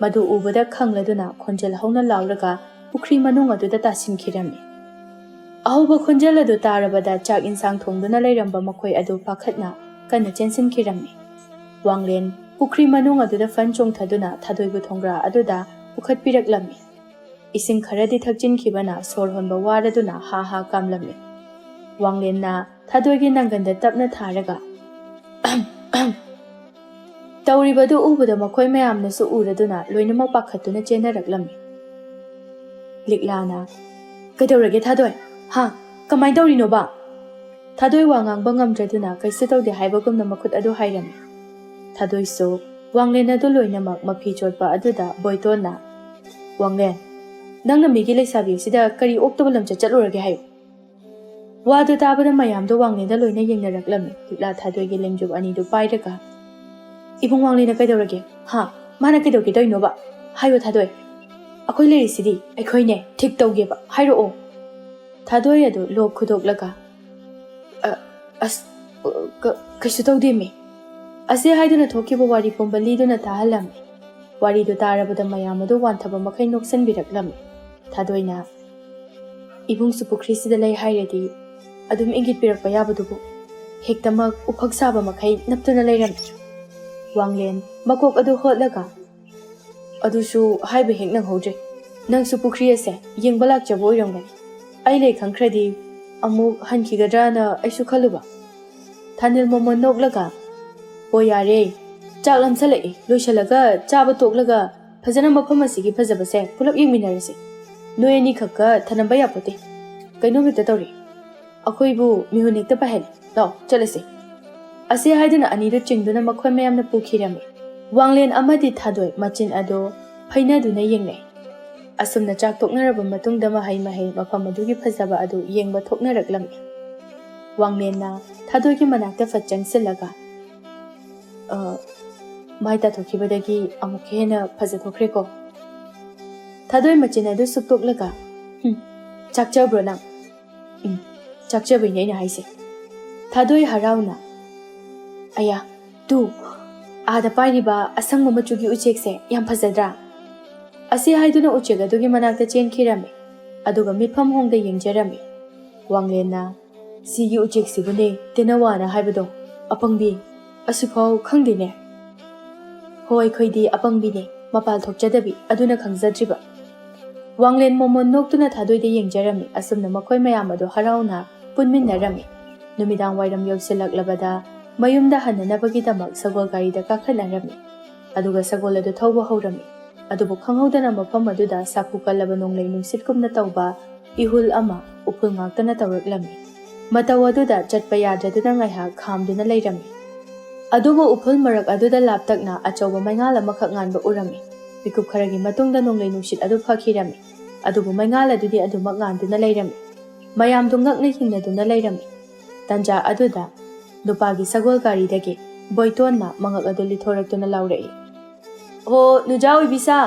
A: ꯃꯗꯨ ꯎꯕꯗ ꯈꯪꯂꯗꯨꯅ ꯈꯣꯟꯖꯦꯜ ꯍꯧꯅ ꯂꯥꯎꯔꯒ ꯄꯨꯈ꯭ꯔꯤ ꯃꯅꯨꯡ ꯑꯗꯨꯗ ꯇꯥꯁꯤꯟꯈꯤꯔꯝꯃꯤ꯫ ꯑꯍꯧꯕ ꯈꯣꯟꯖꯦꯜ ꯑꯗꯨ ꯇꯥꯔꯕꯗ ꯆꯥꯛ ꯏꯟꯁꯥꯡ ꯊꯣꯡꯗꯨꯅ ꯂꯩꯔꯝꯕ ꯃꯈꯣꯏ ꯑꯗꯨ ꯄꯥꯈꯠꯅ ꯀꯟꯅ ꯆꯦꯟꯁꯤꯟꯈꯤꯔꯝꯃꯤ꯫ ꯋꯥꯡꯂꯦꯟ ꯄꯨꯈ꯭ꯔꯤ ꯃꯅꯨꯡ ꯑꯗꯨꯗ ꯐꯟ ꯆꯣꯡꯊꯗꯨꯅ ꯊꯥꯗꯣꯏꯕꯨ ꯊꯣꯡꯒ꯭ꯔꯥ ꯑꯗꯨꯗ ꯄꯨꯈꯠꯄꯤꯔꯛꯂꯝꯃꯤ꯫ ꯏꯁꯤꯡ ꯈꯔꯗꯤ ꯊꯛꯆꯤꯟꯈꯤꯕꯅ ꯁꯣꯔ ꯍꯣꯟꯕ ꯋꯥꯔꯗꯨꯅ ꯍꯥ ꯀꯥꯝꯂꯝꯃꯤ꯫ ꯋꯥꯡꯂꯦꯟꯅ ꯊꯥꯗꯣꯏꯒꯤ ꯅꯪꯒꯟꯗ ꯇꯞꯅ ꯊꯥꯔꯒ ꯇꯧꯔꯤꯕꯗꯨ ꯎꯕꯗ ꯃꯈꯣꯏ ꯃꯌꯥꯝꯅꯁꯨ ꯎꯔꯗꯨꯅ ꯂꯣꯏꯅꯃꯛ ꯄꯥꯈꯠꯇꯨꯅ ꯆꯦꯟꯅꯔꯛꯂꯝꯃꯤ꯫ ꯂꯤꯛꯂꯥꯅ "ꯀꯩꯗꯧꯔꯒꯦ ꯊꯥꯗꯣꯏ? ꯍꯥ? ꯀꯃꯥꯏ ꯇꯧꯔꯤꯅꯣꯕ?" ꯊꯥꯗꯣꯏ ꯋꯥ ꯉꯥꯡꯕ ꯉꯝꯗ꯭ꯔꯗꯨꯅ ꯀꯩꯁꯨ ꯇꯧꯗꯦ ꯍꯥꯏꯕꯒꯨꯝꯅ ꯃꯈꯨꯠ ꯑꯗꯨ ꯍꯥꯏꯔꯝꯃꯤ꯫ ꯊꯥꯗꯣꯏꯁꯨ ꯋꯥꯡꯂꯦꯟ ꯑꯗꯨ ꯂꯣꯏꯅꯃꯛ ꯃꯐꯤ ꯆꯣꯠꯄ ꯑꯗꯨꯗ ꯕꯣꯏꯇꯣꯟꯅ "ꯋꯥꯡꯂꯦꯟ, ꯅꯪꯅ ꯃꯤꯒꯤ ꯂꯩꯁꯥꯕꯤ ꯑꯁꯤꯗ ꯀꯔꯤ ꯑꯣꯛꯇꯕ ꯂꯝꯆꯠ ꯆꯠꯂꯨꯔꯒꯦ ꯍꯥꯏꯌꯨ?" ꯋꯥꯗꯨ ꯇꯥꯕꯗ ꯃꯌꯥꯝꯗꯣ ꯋꯥꯡꯂꯦꯟꯗ ꯂꯣꯏꯅ ꯌꯦꯡꯅꯔꯛꯂꯝꯃꯤ꯫ ꯂꯤꯛꯂꯥ ꯊꯥꯗꯣꯏꯒꯤ ꯂꯦꯡꯖꯨꯞ ꯑꯅꯤꯗꯨ ꯄꯥꯏꯔꯒ "ꯏꯕꯨꯡ ꯋꯥꯡꯂꯦꯟꯅ ꯀꯩꯗꯧꯔꯒꯦ? ꯍꯥ? ꯃꯥꯅ ꯀꯩꯗꯧꯒꯦ ꯇꯧꯔꯤꯅꯣꯕ? ꯍꯥꯏꯌꯣ ꯊꯥꯗꯣꯏ, ꯑꯩꯈꯣꯏ ꯂꯩꯔꯤꯁꯤꯗꯤ, ꯑꯩꯈꯣꯏꯅꯦ ꯊꯤꯛ ꯇꯧꯒꯦꯕ, ꯍꯥꯏꯔꯛꯑꯣ." ꯊꯥꯗꯣꯏ ꯑꯗꯨ ꯂꯣꯛ ꯈꯨꯗꯣꯛꯂꯒ "ꯀꯩꯁꯨ ꯇꯧꯗꯦꯃꯤ" ꯑꯁꯤ ꯍꯥꯏꯗꯨꯅ ꯊꯣꯛꯈꯤꯕ ꯋꯥꯔꯤ ꯄꯨꯝꯕ ꯂꯤꯗꯨꯅ ꯇꯥꯍꯜꯂꯝꯃꯤ꯫ ꯋꯥꯔꯤꯗꯨ ꯇꯥꯔꯕꯗ ꯃꯌꯥꯝ ꯑꯗꯨ ꯋꯥꯟꯊꯕ ꯃꯈꯩ ꯅꯣꯛꯁꯟꯕꯤꯔꯛꯂꯝꯃꯤ꯫ ꯊꯥꯗꯣꯏꯅ "ꯏꯕꯨꯡꯁꯨ ꯄꯨꯈ꯭ꯔꯤꯁꯤꯗ ꯂꯩ ꯍꯥꯏꯔꯗꯤ ꯑꯗꯨꯝ ꯏꯪꯒꯤꯠꯄꯤꯔꯛꯄ ꯌꯥꯕꯗꯨꯕꯨ ꯍꯦꯛꯇꯃꯛ ꯎꯐꯛ ꯁꯥꯕ ꯃꯈꯩ ꯅꯞꯇꯨꯅ ꯂꯩꯔꯝꯃꯤ." ꯋꯥꯡꯂꯦꯟ ꯃꯀꯣꯛ ꯑꯗꯨ ꯍꯣꯠꯂꯒ "ꯑꯗꯨꯁꯨ ꯍꯥꯏꯕ ꯍꯦꯛ ꯅꯪꯍꯧꯗ꯭ꯔꯦ. ꯅꯪꯁꯨ ꯄꯨꯈ꯭ꯔꯤ ꯑꯁꯦ ꯌꯦꯡꯕ ꯂꯥꯛꯆꯕ ꯑꯣꯏꯔꯝꯒꯅꯤ. ꯑꯩ ꯂꯩ ꯈꯪꯈ꯭ꯔꯗꯤ ꯑꯃꯨꯛ ꯍꯟꯈꯤꯒꯗ꯭ꯔꯥꯅ ꯑꯩꯁꯨ ꯈꯜꯂꯨꯕ." ꯊꯥꯅꯤꯜ ꯃꯣꯃꯣꯟ ꯅꯣꯛꯂꯒ "ꯍꯣ ꯌꯥꯔꯦ, ꯆꯥꯛ ꯂꯝꯁꯜꯂꯛꯏ, ꯂꯣꯏꯁꯜꯂꯒ ꯆꯥꯕ ꯇꯣꯛꯂꯒ ꯐꯖꯅ ꯃꯐꯝ ꯑꯁꯤꯒꯤ ꯐꯖꯕꯁꯦ ꯄꯨꯂꯞ ꯌꯦꯡꯃꯤꯟꯅꯔꯁꯤ. ꯅꯣꯏ ꯑꯅꯤꯈꯛꯀ ꯊꯅꯝꯕ ꯌꯥꯄꯣꯠꯇꯦ. ꯀꯩꯅꯣꯝ ꯍꯦꯛꯇ ꯇꯧꯔꯤ. ꯑꯩꯈꯣꯏꯕꯨ ꯃꯤꯍꯨꯟ ꯍꯦꯛꯇ ꯄꯥꯏꯍꯜꯂꯤ. ꯂꯥꯎ ꯆꯠꯂꯁꯤ." ꯑꯁꯤ ꯍꯥꯏꯗꯨꯅ ꯑꯅꯤꯗꯨ ꯆꯤꯡꯗꯨꯅ ꯃꯈꯣꯏ ꯃꯌꯥꯝꯅ ꯄꯨꯈꯤꯔꯝꯃꯤ꯫ ꯋꯥꯡꯂꯦꯟ ꯑꯃꯗꯤ ꯊꯥꯗꯣꯏ ꯃꯆꯤꯟ ꯑꯗꯨ ꯐꯩꯅꯗꯨꯅ ꯌꯦꯡꯅꯩ꯫ ꯑꯁꯨꯝꯅ ꯆꯥꯛ ꯇꯣꯛꯅꯔꯕ ꯃꯇꯨꯡꯗ ꯃꯍꯩ ꯃꯐꯝ ꯑꯗꯨꯒꯤ ꯐꯖꯕ ꯑꯗꯨ ꯌꯦꯡꯕ ꯊꯣꯛꯅꯔꯛꯂꯝꯃꯤ꯫ ꯋꯥꯡꯂꯦꯟꯅ ꯊꯥꯗꯣꯏꯒꯤ ꯃꯅꯥꯛꯇ ꯐꯠ ꯆꯪꯁꯤꯜꯂꯒ "ꯃꯥꯏ ꯇꯥꯊꯣꯛꯈꯤꯕꯗꯒꯤ ꯑꯃꯨꯛꯀ ꯍꯦꯟꯅ ꯐꯖꯊꯣꯛꯈ꯭ꯔꯦꯀꯣ." ꯊꯥꯗꯣꯏ ꯃꯆꯤꯟ ꯑꯗꯨ ꯁꯨꯛꯇꯣꯛꯂꯒ "ꯆꯥꯛꯆꯕ꯭ꯔꯣ ꯅꯪ?" "ꯆꯥꯛꯆꯕꯩꯅꯦ ꯑꯩꯅ ꯍꯥꯏꯁꯦ." ꯊꯥꯗꯣꯏ ꯍꯔꯥꯎꯅ "ꯑꯌꯥ, ꯇꯨ, ꯑꯥꯗ ꯄꯥꯏꯔꯤꯕ ꯑꯁꯪꯕ ꯃꯆꯨꯒꯤ ꯎꯆꯦꯛꯁꯦ ꯌꯥꯝ ꯐꯖꯗ꯭ꯔꯥ?" ꯑꯁꯤ ꯍꯥꯏꯗꯨꯅ ꯎꯆꯦꯛ ꯑꯗꯨꯒꯤ ꯃꯅꯥꯛꯇ ꯆꯦꯟꯈꯤꯔꯝꯃꯤ꯫ ꯑꯗꯨꯒ ꯃꯤꯠꯐꯝ ꯍꯣꯡꯗ ꯌꯦꯡꯖꯔꯝꯃꯤ꯫ ꯋꯥꯡꯂꯦꯟꯅ "ꯁꯤꯒꯤ ꯎꯆꯦꯛꯁꯤꯕꯨꯅꯦ ꯇꯦꯅꯋꯥꯅ ꯍꯥꯏꯕꯗꯣ, ꯑꯄꯪꯕꯤ, ꯑꯁꯤꯐꯥꯎ ꯈꯪꯗꯦꯅꯦ." "ꯍꯣ, ꯑꯩꯈꯣꯏꯗꯤ ꯑꯄꯪꯕꯤꯅꯦ, ꯃꯄꯥꯜ ꯊꯣꯛꯆꯗꯕꯤ, ꯑꯗꯨꯅ ꯈꯪꯖꯗ꯭ꯔꯤꯕ." ꯋꯥꯡꯂꯦꯟ ꯃꯣꯃꯣꯟ ꯅꯣꯛꯇꯨꯅ ꯊꯥꯗꯣꯏꯗ ꯌꯦꯡꯖꯔꯝꯃꯤ꯫ ꯑꯁꯨꯝꯅ ꯃꯈꯣꯏ ꯃꯌꯥꯝ ꯑꯗꯨ ꯍꯔꯥꯎꯅ ꯄꯨꯟꯃꯤꯟꯅꯔꯝꯃꯤ꯫ ꯅꯨꯃꯤꯗꯥꯡ ꯋꯥꯏꯔꯝ ꯌꯧꯁꯤꯜꯂꯛꯂꯕꯗ ꯃꯌꯨꯝꯗ ꯍꯟꯅꯅꯕꯒꯤꯗꯃꯛ ꯁꯒꯣꯜ ꯒꯥꯔꯤꯗ ꯀꯥꯈꯠꯅꯔꯝꯃꯤ꯫ ꯑꯗꯨꯒ ꯁꯒꯣꯜ ꯑꯗꯨ ꯊꯧꯕ ꯍꯧꯔꯝꯃꯤ꯫ ꯑꯗꯨꯕꯨ ꯈꯪꯍꯧꯗꯅ ꯃꯐꯝ ꯑꯗꯨꯗ ꯁꯥꯐꯨ ꯀꯜꯂꯕ ꯅꯣꯡꯂꯩ ꯅꯨꯡꯁꯤꯠꯀꯨꯝꯅ ꯇꯧꯕ ꯏꯍꯨꯜ ꯑꯃ ꯎꯐꯨꯜ ꯉꯥꯛꯇꯅ ꯇꯧꯔꯛꯂꯝꯃꯤ꯫ ꯃꯇꯧ ꯑꯗꯨꯗ ꯆꯠꯄ ꯌꯥꯗ꯭ꯔꯗꯨꯅ ꯉꯥꯏꯍꯥꯛ ꯈꯥꯝꯗꯨꯅ ꯂꯩꯔꯝꯃꯤ꯫ ꯑꯗꯨꯕꯨ ꯎꯐꯨꯜ ꯃꯔꯛ ꯑꯗꯨꯗ ꯂꯥꯞꯇꯛꯅ ꯑꯆꯧꯕ ꯃꯩꯉꯥꯜ ꯑꯃꯈꯛ ꯉꯥꯟꯕ ꯎꯔꯝꯃꯤ꯫ ꯃꯤꯀꯨꯞ ꯈꯔꯒꯤ ꯃꯇꯨꯡꯗ ꯅꯣꯡꯂꯩ ꯅꯨꯡꯁꯤꯠ ꯑꯗꯨ ꯐꯈꯤꯔꯝꯃꯤ꯫ ꯑꯗꯨꯕꯨ ꯃꯩꯉꯥꯜ ꯑꯗꯨꯗꯤ ꯑꯗꯨꯃꯛ ꯉꯥꯟꯗꯨꯅ ꯂꯩꯔꯝꯃꯤ꯫ ꯃꯌꯥꯝꯗꯨ ꯉꯛꯅ ꯍꯤꯡꯅꯗꯨꯅ ꯂꯩꯔꯝꯃꯤ꯫ ꯇꯟꯖꯥ ꯑꯗꯨꯗ ꯅꯨꯄꯥꯒꯤ ꯁꯒꯣꯜ ꯒꯥꯔꯤꯗꯒꯤ ꯕꯣꯏꯇꯣꯟꯅ ꯃꯉꯛ ꯑꯗꯨ ꯂꯤꯊꯣꯔꯛꯇꯨꯅ ꯂꯥꯎꯔꯛꯏ꯫ "ꯍꯣ ꯅꯨꯖꯥ ꯑꯣꯏꯕꯤꯁꯥ,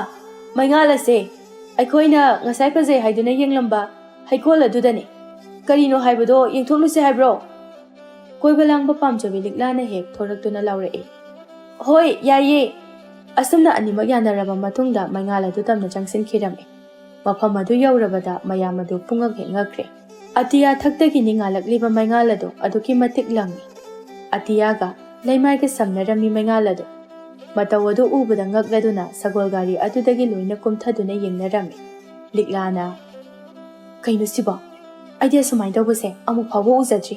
A: ꯃꯩꯉꯥꯜ ꯑꯁꯦ ꯑꯩꯈꯣꯏꯅ ꯉꯁꯥꯏ ꯐꯖꯩ ꯍꯥꯏꯗꯨꯅ ꯌꯦꯡꯂꯝꯕ ꯍꯩꯀꯣꯜ ꯑꯗꯨꯗꯅꯤ꯫ ꯀꯔꯤꯅꯣ ꯍꯥꯏꯕꯗꯣ ꯌꯦꯡꯊꯣꯛꯂꯨꯁꯤ ꯍꯥꯏꯕ꯭ꯔꯣ?" ꯀꯣꯏꯕ ꯂꯥꯡꯕ ꯄꯥꯝꯖꯕꯤ ꯂꯤꯛꯂꯥꯅ ꯍꯦꯛ ꯊꯣꯔꯛꯇꯨꯅ ꯂꯥꯎꯔꯛꯏ꯫ "ꯍꯣꯏ, ꯌꯥꯏꯌꯦ." ꯑꯁꯨꯝꯅ ꯑꯅꯤꯃꯛ ꯌꯥꯅꯔꯕ ꯃꯇꯨꯡꯗ ꯃꯩꯉꯥꯜ ꯑꯗꯨ ꯇꯞꯅ ꯆꯪꯁꯤꯟꯈꯤꯔꯝꯃꯤ꯫ ꯃꯐꯝ ꯑꯗꯨ ꯌꯧꯔꯕꯗ ꯃꯌꯥꯝ ꯑꯗꯨ ꯄꯨꯡꯉꯛ ꯍꯦꯛ ꯉꯛꯈ꯭ꯔꯦ꯫ ꯑꯇꯤꯌꯥ ꯊꯛꯇꯒꯤ ꯉꯥꯜꯂꯛꯂꯤꯕ ꯃꯩꯉꯥꯜ ꯑꯗꯨ ꯑꯗꯨꯛꯀꯤ ꯃꯇꯤꯛ ꯂꯪꯏ꯫ ꯑꯇꯤꯌꯥꯒ ꯂꯩꯃꯥꯏꯒ ꯁꯝꯅꯔꯝꯃꯤ ꯃꯩꯉꯥꯜ ꯑꯗꯨ꯫ ꯃꯇꯧ ꯑꯗꯨ ꯎꯕꯗ ꯉꯛꯂꯗꯨꯅ ꯁꯒꯣꯜ ꯒꯥꯔꯤ ꯑꯗꯨꯗꯒꯤ ꯂꯣꯏꯅ ꯀꯨꯝꯊꯗꯨꯅ ꯌꯦꯡꯅꯔꯝꯃꯤ꯫ ꯂꯤꯛꯂꯥꯅ "ꯀꯩꯅꯣ ꯁꯤꯕꯣ? ꯑꯩꯗꯤ ꯑꯁꯨꯃꯥꯏꯅ ꯇꯧꯕꯁꯦ ꯑꯃꯨꯛ ꯐꯥꯎꯕ ꯎꯖꯗ꯭ꯔꯤ."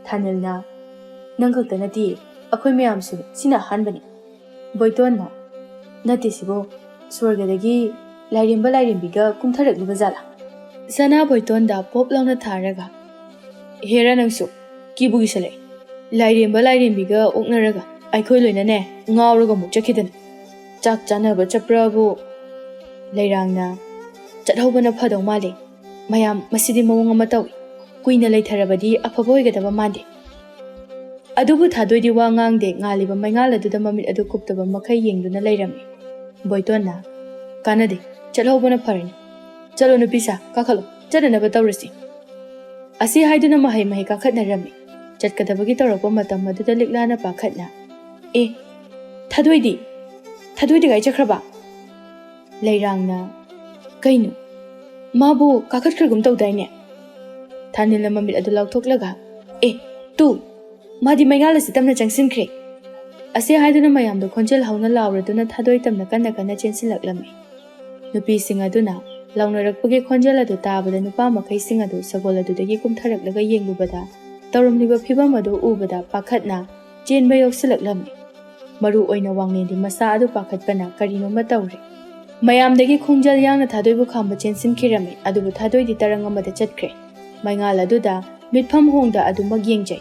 A: ꯊꯥꯅꯤꯜꯅ "ꯅꯪ ꯈꯛꯇ ꯅꯠꯇꯤꯌꯦ, ꯑꯩꯈꯣꯏ ꯃꯌꯥꯝꯁꯨ ꯁꯤꯅ ꯑꯍꯥꯟꯕꯅꯤ." ꯕꯣꯏꯇꯣꯟꯅ "ꯅꯠꯇꯦ ꯁꯤꯕꯣ, ꯁ꯭ꯋꯔꯒꯗꯒꯤ ꯂꯥꯏꯔꯦꯝꯕ ꯂꯥꯏꯔꯦꯝꯕꯤꯒ ꯀꯨꯝꯊꯔꯛꯂꯤꯕ ꯖꯥꯠꯂꯥ?" ꯁꯅꯥ ꯕꯣꯏꯇꯣꯟꯗ ꯄꯣꯞ ꯂꯥꯎꯅ ꯊꯥꯔꯒ "ꯍꯦꯔꯥ ꯅꯪꯁꯨ, ꯀꯤꯕꯨ ꯀꯤꯁꯜꯂꯛꯏ. ꯂꯥꯏꯔꯦꯝꯕ ꯂꯥꯏꯔꯦꯝꯕꯤꯒ ꯑꯣꯛꯅꯔꯒ ꯑꯩꯈꯣꯏ ꯂꯣꯏꯅꯅꯦ ꯉꯥꯎꯔꯒ ꯑꯃꯨꯛ ꯆꯠꯈꯤꯗꯅ ꯆꯥꯛ ꯆꯥꯅꯕ ꯆꯠꯄ꯭ꯔꯥꯕꯨ." ꯂꯩꯔꯥꯡꯅ "ꯆꯠꯍꯧꯕꯅ ꯐꯗꯧ ꯃꯥꯜꯂꯦ. ꯃꯌꯥꯝ ꯃꯁꯤꯗꯤ ꯃꯑꯣꯡ ꯑꯃ ꯇꯧꯏ. ꯀꯨꯏꯅ ꯂꯩꯊꯔꯕꯗꯤ ꯑꯐꯕ ꯑꯣꯏꯒꯗꯕ ꯃꯥꯟꯗꯦ." ꯑꯗꯨꯕꯨ ꯊꯥꯗꯣꯏꯗꯤ ꯋꯥ ꯉꯥꯡꯗꯦ, ꯉꯥꯜꯂꯤꯕ ꯃꯩꯉꯥꯜ ꯑꯗꯨꯗ ꯃꯃꯤꯠ ꯑꯗꯨ ꯀꯨꯞꯇꯕ ꯃꯈꯩ ꯌꯦꯡꯗꯨꯅ ꯂꯩꯔꯝꯃꯤ꯫ ꯕꯣꯏꯇꯣꯟꯅ "ꯀꯥꯟꯅꯗꯦ, ꯆꯠꯍꯧꯕꯅ ꯐꯔꯅꯤ. ꯆꯠꯂꯣ ꯅꯨꯄꯤꯁꯥ, ꯀꯥꯈꯠꯂꯣ, ꯆꯠꯅꯅꯕ ꯇꯧꯔꯁꯤ." ꯑꯁꯤ ꯍꯥꯏꯗꯨꯅ ꯃꯍꯩ ꯀꯥꯈꯠꯅꯔꯝꯃꯤ꯫ ꯆꯠꯀꯗꯕꯒꯤ ꯇꯧꯔꯛꯄ ꯃꯇꯝ ꯑꯗꯨꯗ ꯂꯤꯛꯂꯥꯅ ꯄꯥꯈꯠꯅ ꯊꯥꯗꯣꯏꯗꯤ ꯀꯥꯏ ꯆꯠꯈ꯭ꯔꯕ?" ꯂꯩꯔꯥꯡꯅ "ꯀꯩꯅꯣ, ꯃꯥꯕꯨ ꯀꯥꯈꯠꯈ꯭ꯔꯒꯨꯝ ꯇꯧꯗꯥꯏꯅꯦ?" ꯊꯥꯅꯤꯜꯅ ꯃꯃꯤꯠ ꯑꯗꯨ ꯂꯥꯎꯊꯣꯛꯂꯒ "ꯇꯨ, ꯃꯥꯗꯤ ꯃꯩꯉꯥꯜ ꯑꯁꯤ ꯇꯞꯅ ꯆꯪꯁꯤꯟꯈ꯭ꯔꯦ." ꯑꯁꯤ ꯍꯥꯏꯗꯨꯅ ꯃꯌꯥꯝꯗꯣ ꯈꯣꯟꯖꯦꯜ ꯍꯧꯅ ꯂꯥꯎꯔꯗꯨꯅ ꯊꯥꯗꯣꯏ ꯇꯝꯅ ꯀꯟꯅ ꯆꯦꯟꯁꯤꯜꯂꯛꯂꯝꯃꯤ꯫ ꯅꯨꯄꯤꯁꯤꯡ ꯑꯗꯨꯅ ꯂꯥꯎꯅꯔꯛꯄꯒꯤ ꯈꯣꯟꯖꯦꯜ ꯑꯗꯨ ꯇꯥꯕꯗ ꯅꯨꯄꯥ ꯃꯈꯩꯁꯤꯡ ꯑꯗꯨ ꯁꯒꯣꯜ ꯑꯗꯨꯗꯒꯤ ꯀꯨꯝꯊꯔꯛꯂꯒ ꯌꯦꯡꯂꯨꯕꯗ ꯇꯧꯔꯝꯂꯤꯕ ꯐꯤꯚꯝ ꯑꯗꯨ ꯎꯕꯗ ꯄꯥꯈꯠꯅ ꯆꯦꯟꯕ ꯌꯧꯁꯤꯜꯂꯛꯂꯝꯃꯤ꯫ Maru oina Wangledi masa adu pakhatpana karinoma tawre. Mayamdagi khongjal yangna Thadoibu khamba chensinkhirami adubu Thadoidi tarang amada chatkre. Maingal aduda mitpham hongda adu magyengjai.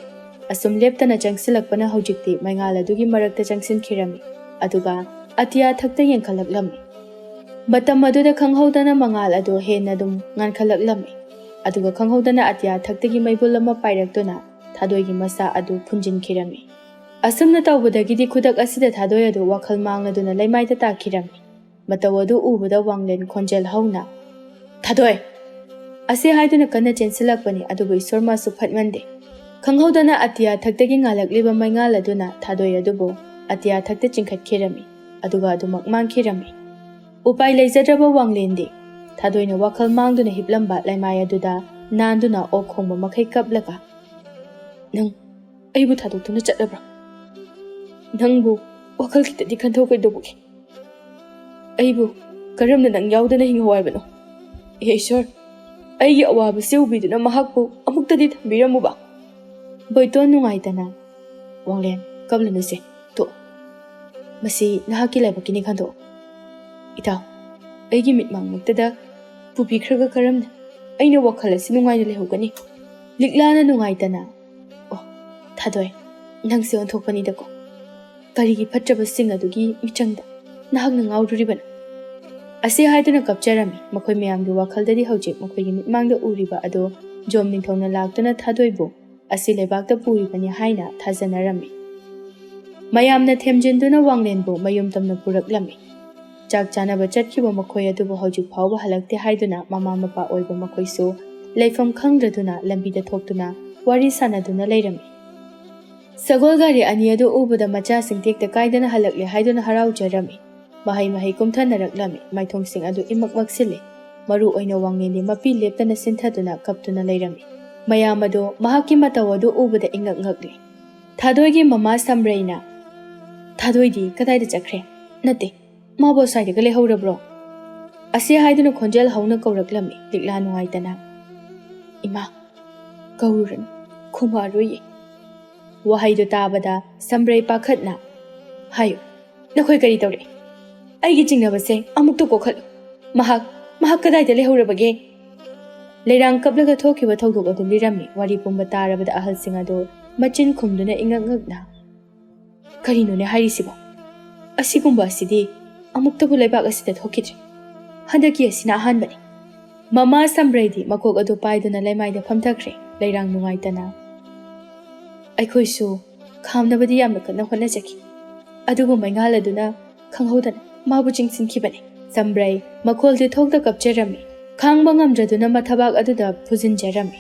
A: Asum leptana changsilakpana hojikti maingal adugi marakta changsinkhirami aduga atiya thakta yengkhalaklami. Matam aduda khanghaudana mangal adu hena dum ngankhalaklammi aduga khanghaudana atiya thaktagi maibul ama pairaktuna Thadoigi masa adu phunjinkhirami. Asumna tawbadagidi khudak asida Thadoi adu wakhal mangnaduna leimaida takhirami. Mataw adu ubada Wanglen khonjel hauna Thadoi ase haiduna kana chensilakpani adubu isor masu phatmande. Khanghaudana atiya thaktagi ngalakliba maingal aduna Thadoi adubu atiya thakta chingkhatkirami aduga adumak mangkhirami. Upai leijadraba Wanglendi Thadoina wakhal mangduna hiplamba laimai aduda nanduna okhongba makhai kaplaga nang aibu thadoktuna chatlabra nangbu wakhal kitadi khanthok kaidobuki aibu karamna nang yaudana hinghawaibano Ishwar aigi awaba seubiduna mahakpu amuktadi thambiramuba boiton nungaitana Wanglen kablana se to masi nahaki laibakini khanto itaw aigi mitmang muktada pupikhraga karamna aina wakhal asi nungaina lehogani liklana nungaitana oh Thadoi nangse onthokpani dako karigi phatraba sing adugi michangda nahakna ngauduribana ase haiduna kapcharami makhoi mayamgi wakaldadi hojik makhoigi mitmangda uriba ado jom ningthongna laktuna Thadoibu asi lebakta puribani haina thajanarami mayamna themjinduna Wanglenbu mayum tamna puraklami chak chanaba chatkhiba makhoi adubu hojik phawba halakte haiduna mama mapa oiba makhoisu leifam khangdraduna lambida thoktuna wari sanaduna leirami sagol gari ani adu ubada macha singtekta kaidana halakle haiduna haraujarami mahai mahai kumthanaraklami maithongsing adu imak maksile maru oina Wanglendi mapi leptana sinthaduna kaptuna leirami mayam adu mahaki mataw adu ubada ingak ngakle Thadoigi mama Sambraina Thadoidi kadaida chakre nate mabo saide gale haurabro ase haiduna khonjel hauna kauraklami likla nungaitana ima kauran khumaruye wahaidu tabada Sambrai pakhatna hayo nakhoi kari tawre aigi jingnabase amukto kokhalu mahak kadaida lehaurabage leirang kaplaga thokiba thogdok adu lirami wari pumba tarabada ahalsing adu machin khumduna ingak ngakna karino ne hairisibo asigumba asidi amuktabu leibak asida thokidre handaki asina ahanbani mama Sambraidi makok adu paiduna leimaida phamthakre leirang nungaitana aikhoisu khamnabadi yamna kana honajaki adugu maingal aduna khanghaudana mabu chingsinkhibani Sambrai makolde thokda kapcherami khangba ngamdraduna mathabak aduda phujinjarami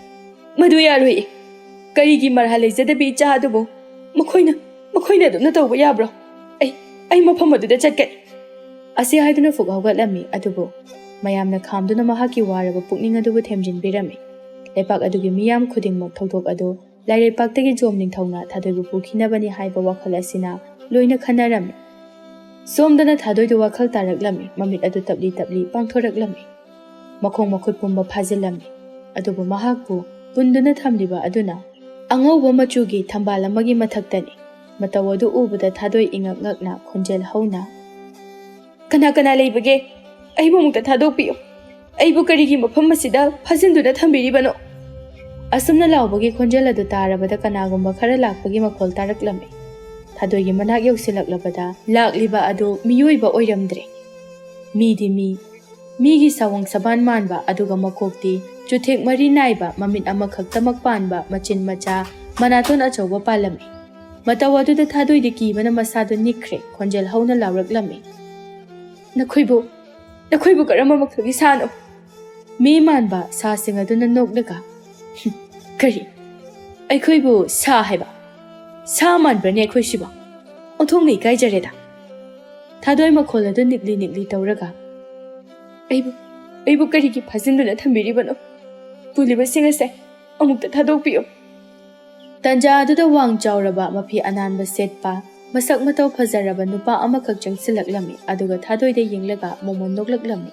A: madu yaroi karigi marhale jadabi cha adubu makhoina aduna tawba yabro ai mafam aduda chatkani ase haiduna fughaugatlami adubu mayamna khamduna mahaki waraba pukning adubu themjinbirami lepak adugi miyam khudingmak thokdok adu lairepaktagi jom ningthongna Thadoibu pukhinabani haiba wakhal asina loina khanarami somdana Thadoidu wakhal taraklami mamit adu tabli pangthoraklami makhong makhut pumba phajilami adubu mahakpu punduna thamliba aduna angauba machugi thambalamagi mathaktani mataw adu ubada Thadoi ingak ngakna khonjel hauna kana leibage aibu mukta thadokpiyo aibu karigi mafam asida phajinduna thambiribano asumna laubagi khonjel adu tarabada kanagumba khara lakpagi makhol taraklami Thadoigi manak yausilaklabada lakliba adu miyoiba oiramdre midi migi sawang saban manba aduga makokti chuthek mari naiba mamit amakhak tamak panba machin macha manaton achauba palami mataw aduda Thadoidi kibana masadu nikre khonjel hauna lawraklami nakhoi bu karama makthagi sano me manba sa singa duna nokdaga kari aikhoi bu sa haiba sa man brane khoi siba onthong nei kai jareda Thadoi makhol adu nikli tawraga aibu kari ki phajinduna thambiribano puliba singase amukta thadokpiyo tanja aduda wang chawraba mafi ananba setpa masak mataw phajaraba nupa amakhak changsilaklami aduga Thadoi de yenglaga momon noklaklami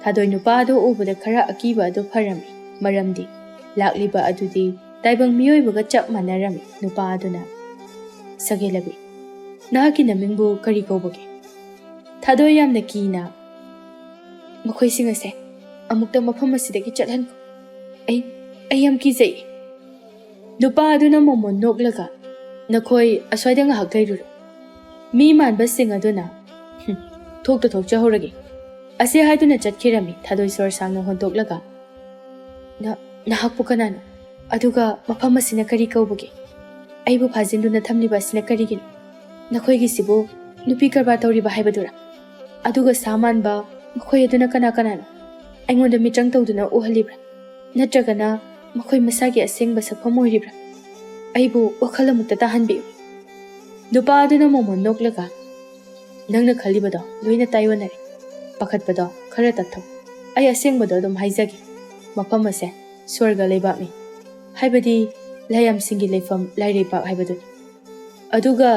A: Thadoi nupa adu ubada khara akiba adu pharami maramdi lakliba adudi taibang miyoibaga chap manarami nupa aduna sagelabi ꯅꯍꯥꯛꯀꯤ ꯅꯃꯤꯡꯕꯨ ꯀꯔꯤ ꯀꯧꯕꯒꯦ? ꯊꯥꯗꯣꯏ ꯌꯥꯝꯅ ꯀꯤꯅ ꯃꯈꯣꯏꯁꯤꯡ ꯑꯁꯦ ꯑꯃꯨꯛꯇ ꯃꯐꯝ ꯑꯁꯤꯗꯒꯤ ꯆꯠꯍꯟꯈꯣ. ꯑꯩ ꯌꯥꯝ ꯀꯤꯖꯩ. ꯅꯨꯄꯥ ꯑꯗꯨꯅ ꯃꯣꯃꯣꯟ ꯅꯣꯛꯂꯒ ꯅꯈꯣꯏ ꯑꯁ꯭ꯋꯥꯏꯗ ꯉꯥꯏꯍꯥꯛ ꯂꯩꯔꯨꯔꯣ. ꯃꯤ ꯃꯥꯟꯕꯁꯤꯡ ꯑꯗꯨꯅ ꯊꯣꯛꯇ ꯊꯣꯛꯆꯍꯧꯔꯒꯦ ꯑꯁꯤ ꯍꯥꯏꯗꯨꯅ ꯆꯠꯈꯤꯔꯝꯃꯤ. ꯊꯥꯗꯣꯏ ꯁꯣꯔ ꯁꯥꯡꯅ ꯍꯣꯟꯗꯣꯛꯂꯒ ꯅꯍꯥꯛꯄꯨ ꯀꯅꯥꯅꯣ? ꯑꯗꯨꯒ ꯃꯐꯝ ꯑꯁꯤꯅ ꯀꯔꯤ ꯀꯧꯕꯒꯦ? ꯑꯩꯕꯨ ꯐꯥꯖꯤꯟꯗꯨꯅ ꯊꯝꯂꯤꯕ ꯑꯁꯤꯅ ꯀꯔꯤꯒꯤꯅꯣ? ꯅꯈꯣꯏꯒꯤꯁꯤꯕꯨ ꯅꯨꯄꯤ ꯀꯔꯕꯥꯔ ꯇꯧꯔꯤꯕ ꯍꯥꯏꯕꯗꯨꯔꯥ? ꯑꯗꯨꯒ ꯁꯥ ꯃꯥꯟꯕ ꯃꯈꯣꯏ ꯑꯗꯨꯅ ꯀꯅꯥꯅꯣ? ꯑꯩꯉꯣꯟꯗ ꯃꯤꯇ꯭ꯔꯪ ꯇꯧꯗꯨꯅ ꯎꯍꯜꯂꯤꯕ꯭ꯔꯥ? ꯅꯠꯇ꯭ꯔꯒꯅ ꯃꯈꯣꯏ ꯃꯁꯥꯒꯤ ꯑꯁꯦꯡꯕ ꯁꯛꯐꯝ ꯑꯣꯏꯔꯤꯕ꯭ꯔꯥ? ꯑꯩꯕꯨ ꯋꯥꯈꯜ ꯑꯃꯨꯛꯇ ꯇꯥꯍꯟꯕꯤꯌꯨ. ꯅꯨꯄꯥ ꯑꯗꯨꯅ ꯃꯣꯃꯣꯟ ꯅꯣꯛꯂꯒ ꯅꯪꯅ ꯈꯜꯂꯤꯕꯗꯣ ꯂꯣꯏꯅ ꯇꯥꯏꯌꯣꯟꯅꯔꯦ. ꯄꯥꯈꯠꯄꯗꯣ ꯈꯔ ꯇꯠꯊꯧ. ꯑꯩ ꯑꯁꯦꯡꯕꯗꯣ ꯑꯗꯨꯝ ꯍꯥꯏꯖꯒꯦ. ꯃꯐꯝ ꯑꯁꯦ ꯁ꯭ꯋꯔꯒ ꯂꯩꯕꯥꯛꯅꯤ. ꯍꯥꯏꯕꯗꯤ ꯂꯥꯏꯌꯥꯝꯁꯤꯡꯒꯤ ꯂꯩꯐꯝ ꯂꯥꯏꯔꯩꯄꯥꯛ ꯍꯥꯏꯕꯗꯨꯅꯤ. ꯑꯗꯨꯒ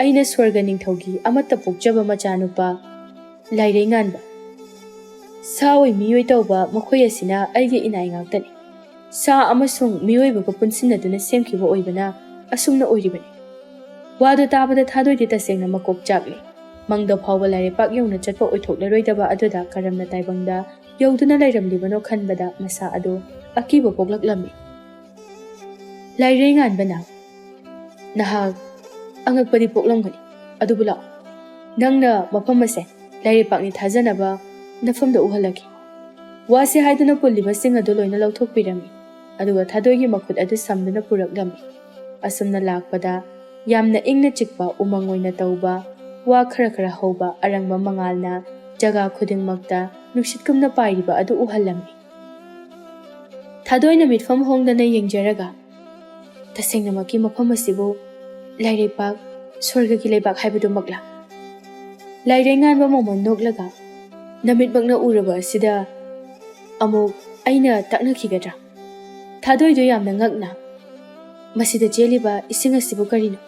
A: ꯑꯩꯅ ꯁ꯭ꯋꯔꯒ ꯅꯤꯡꯊꯧꯒꯤ ꯑꯃꯠꯇ ꯄꯣꯛꯆꯕ ꯃꯆꯥꯅꯨꯄꯥ ꯂꯥꯏꯔꯩꯉꯥꯟꯕ. ꯁꯥ ꯑꯣꯏ ꯃꯤꯑꯣꯏ ꯇꯧꯕ ꯃꯈꯣꯏ ꯑꯁꯤꯅ ꯑꯩꯒꯤ ꯏꯅꯥꯏ ꯉꯥꯛꯇꯅꯤ. ꯁꯥ ꯑꯃꯁꯨꯡ ꯃꯤꯑꯣꯏꯕꯒ ꯄꯨꯟꯁꯤꯟꯅꯗꯨꯅ ꯁꯦꯝꯈꯤꯕ ꯑꯣꯏꯕꯅ ꯑꯁꯨꯝꯅ ꯑꯣꯏꯔꯤꯕꯅꯤ. ꯋꯥꯗꯨ ꯇꯥꯕꯗ ꯊꯥꯗꯣꯏꯗꯤ ꯇꯁꯦꯡꯅ ꯃꯀꯣꯛ ꯆꯥꯛꯂꯤ. ꯃꯪꯗ ꯐꯥꯎꯕ ꯂꯥꯏꯔꯩꯄꯥꯛ ꯌꯧꯅ ꯆꯠꯄ ꯑꯣꯏꯊꯣꯛꯂꯔꯣꯏꯗꯕ ꯑꯗꯨꯗ ꯀꯔꯝꯅ ꯇꯥꯏꯕꯪꯗ ꯌꯧꯗꯨꯅ ꯂꯩꯔꯝꯂꯤꯕꯅꯣ ꯈꯟꯕꯗ ꯃꯁꯥ ꯑꯗꯨ ꯑꯀꯤꯕ ꯄꯣꯛꯂꯛꯂꯝꯃꯤ. ꯂꯥꯏꯔꯩꯉꯥꯟꯕꯅ ꯅꯍꯥꯛ ꯑꯉꯛꯄꯗꯤ ꯄꯣꯛꯂꯝꯒꯅꯤ. ꯑꯗꯨꯕꯨ ꯂꯥꯛꯑꯣ. ꯅꯪꯅ ꯃꯐꯝ ꯑꯁꯦ ꯂꯥꯏꯔꯩꯄꯥꯛꯅꯤ ꯊꯥꯖꯅꯕ ꯅꯐꯝꯗ ꯎꯍꯜꯂꯒꯦ. ꯋꯥꯁꯤ ꯍꯥꯏꯗꯨꯅ ꯄꯨꯜꯂꯤꯕꯁꯤꯡ ꯑꯗꯨ ꯂꯣꯏꯅ ꯂꯧꯊꯣꯛꯄꯤꯔꯝꯃꯤ. ꯑꯗꯨꯒ ꯊꯥꯗꯣꯏꯒꯤ ꯃꯈꯨꯠ ꯑꯗꯨ ꯁꯝꯗꯨꯅ ꯄꯨꯔꯛꯂꯝꯃꯤ. ꯑꯁꯨꯝꯅ ꯂꯥꯛꯄꯗ ꯌꯥꯝꯅ ꯏꯪꯅ ꯆꯤꯛꯄ ꯎꯃꯪ ꯑꯣꯏꯅ ꯇꯧꯕ ꯋꯥ ꯈꯔ ꯍꯧꯕ ꯑꯔꯪꯕ ꯃꯉꯥꯜꯅ ꯖꯒꯥ ꯈꯨꯗꯤꯡꯃꯛꯇ ꯅꯨꯡꯁꯤꯠꯀꯨꯝꯅ ꯄꯥꯏꯔꯤꯕ ꯑꯗꯨ ꯎꯍꯜꯂꯝꯃꯤ. ꯊꯥꯗꯣꯏꯅ ꯃꯤꯠꯐꯝ ꯍꯣꯡꯗꯅ ꯌꯦꯡꯖꯔꯒ ꯇꯁꯦꯡꯅꯃꯛꯀꯤ ꯃꯐꯝ ꯑꯁꯤꯕꯨ ꯂꯥꯏꯔꯩꯄꯥꯛ ꯁ꯭ꯋꯔꯒꯒꯤ ꯂꯩꯕꯥꯛ ꯍꯥꯏꯕꯗꯨꯃꯛꯂꯥ? ꯂꯥꯏꯔꯩꯉꯥꯟꯕ ꯃꯣꯃꯣꯟ ꯅꯣꯛꯂꯒ ꯅꯃꯤꯠꯃꯛꯅ ꯎꯔꯕ ꯑꯁꯤꯗ ꯑꯃꯨꯛ ꯑꯩꯅ ꯇꯛꯅꯈꯤꯒꯗ꯭ꯔꯥ? ꯊꯥꯗꯣꯏꯗꯨ ꯌꯥꯝꯅ ꯉꯛꯅ ꯃꯁꯤꯗ ꯆꯦꯜꯂꯤꯕ ꯏꯁꯤꯡ ꯑꯁꯤꯕꯨ ꯀꯔꯤꯅꯣ?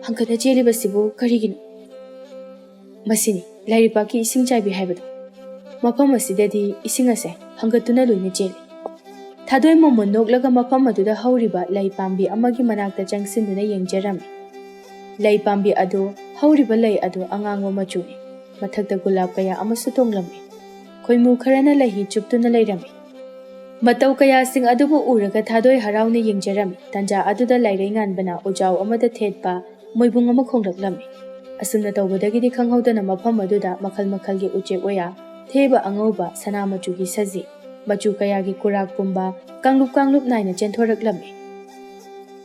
A: ꯍꯪꯀꯠꯅ ꯆꯦꯜꯂꯤꯕꯁꯤꯕꯨ ꯀꯔꯤꯒꯤꯅꯣ? ꯃꯁꯤꯅꯤ ꯂꯥꯏꯔꯩꯄꯥꯛꯀꯤ ꯏꯁꯤꯡ ꯆꯥꯏꯕꯤ ꯍꯥꯏꯕꯗꯣ. ꯃꯐꯝ ꯑꯁꯤꯗꯗꯤ ꯏꯁꯤꯡ ꯑꯁꯦ ꯍꯪꯒꯠꯇꯨꯅ ꯂꯣꯏꯅ ꯆꯦꯜꯂꯤ. ꯊꯥꯗꯣꯏ ꯃꯣꯃꯣꯟ ꯅꯣꯛꯂꯒ ꯃꯐꯝ ꯑꯗꯨꯗ ꯍꯧꯔꯤꯕ ꯂꯩ ꯄꯥꯝꯕꯤ ꯑꯃꯒꯤ ꯃꯅꯥꯛꯇ ꯆꯪꯁꯤꯟꯗꯨꯅ ꯌꯦꯡꯖꯔꯝꯃꯤ. ꯂꯩ ꯄꯥꯝꯕꯤ ꯑꯗꯨ ꯍꯧꯔꯤꯕ ꯂꯩ ꯑꯗꯨ ꯑꯉꯥꯡꯕ ꯃꯆꯨꯅꯤ. ꯃꯊꯛꯇ ꯒꯨꯂꯥꯞ ꯀꯌꯥ ꯑꯃꯁꯨ ꯇꯣꯡꯂꯝꯃꯤ. ꯈꯣꯏꯃꯨ ꯈꯔꯅ ꯂꯩꯍꯤ ꯆꯨꯞꯇꯨꯅ ꯂꯩꯔꯝꯃꯤ. ꯃꯇꯧ ꯀꯌꯥꯁꯤꯡ ꯑꯗꯨꯕꯨ ꯎꯔꯒ ꯊꯥꯗꯣꯏ ꯍꯔꯥꯎꯅ ꯌꯦꯡꯖꯔꯝꯃꯤ. ꯇꯟꯖꯥ ꯑꯗꯨꯗ ꯂꯥꯏꯔꯩꯉꯥꯟꯕꯅ ꯎꯖꯥꯎ ꯑꯃꯗ ꯊꯦꯠꯄ ꯃꯣꯏꯕꯨꯡ ꯑꯃ ꯈꯣꯡꯂꯛꯂꯝꯃꯤ. ꯑꯁꯨꯝꯅ ꯇꯧꯕꯗꯒꯤꯗꯤ ꯈꯪꯍꯧꯗꯅ ꯃꯐꯝ ꯑꯗꯨꯗ ꯃꯈꯜ ꯃꯈꯜꯒꯤ ꯎꯆꯦꯛ ꯋꯥꯌꯥ, ꯊꯦꯕ ꯑꯉꯧꯕ, ꯁꯅꯥ ꯃꯆꯨꯒꯤ ꯁꯖꯤ, ꯃꯆꯨ ꯀꯌꯥꯒꯤ ꯀꯨꯔꯥꯛ ꯄꯨꯝꯕ ꯀꯥꯡꯂꯨꯞ ꯅꯥꯏꯅ ꯆꯦꯟꯊꯣꯔꯛꯂꯝꯃꯤ.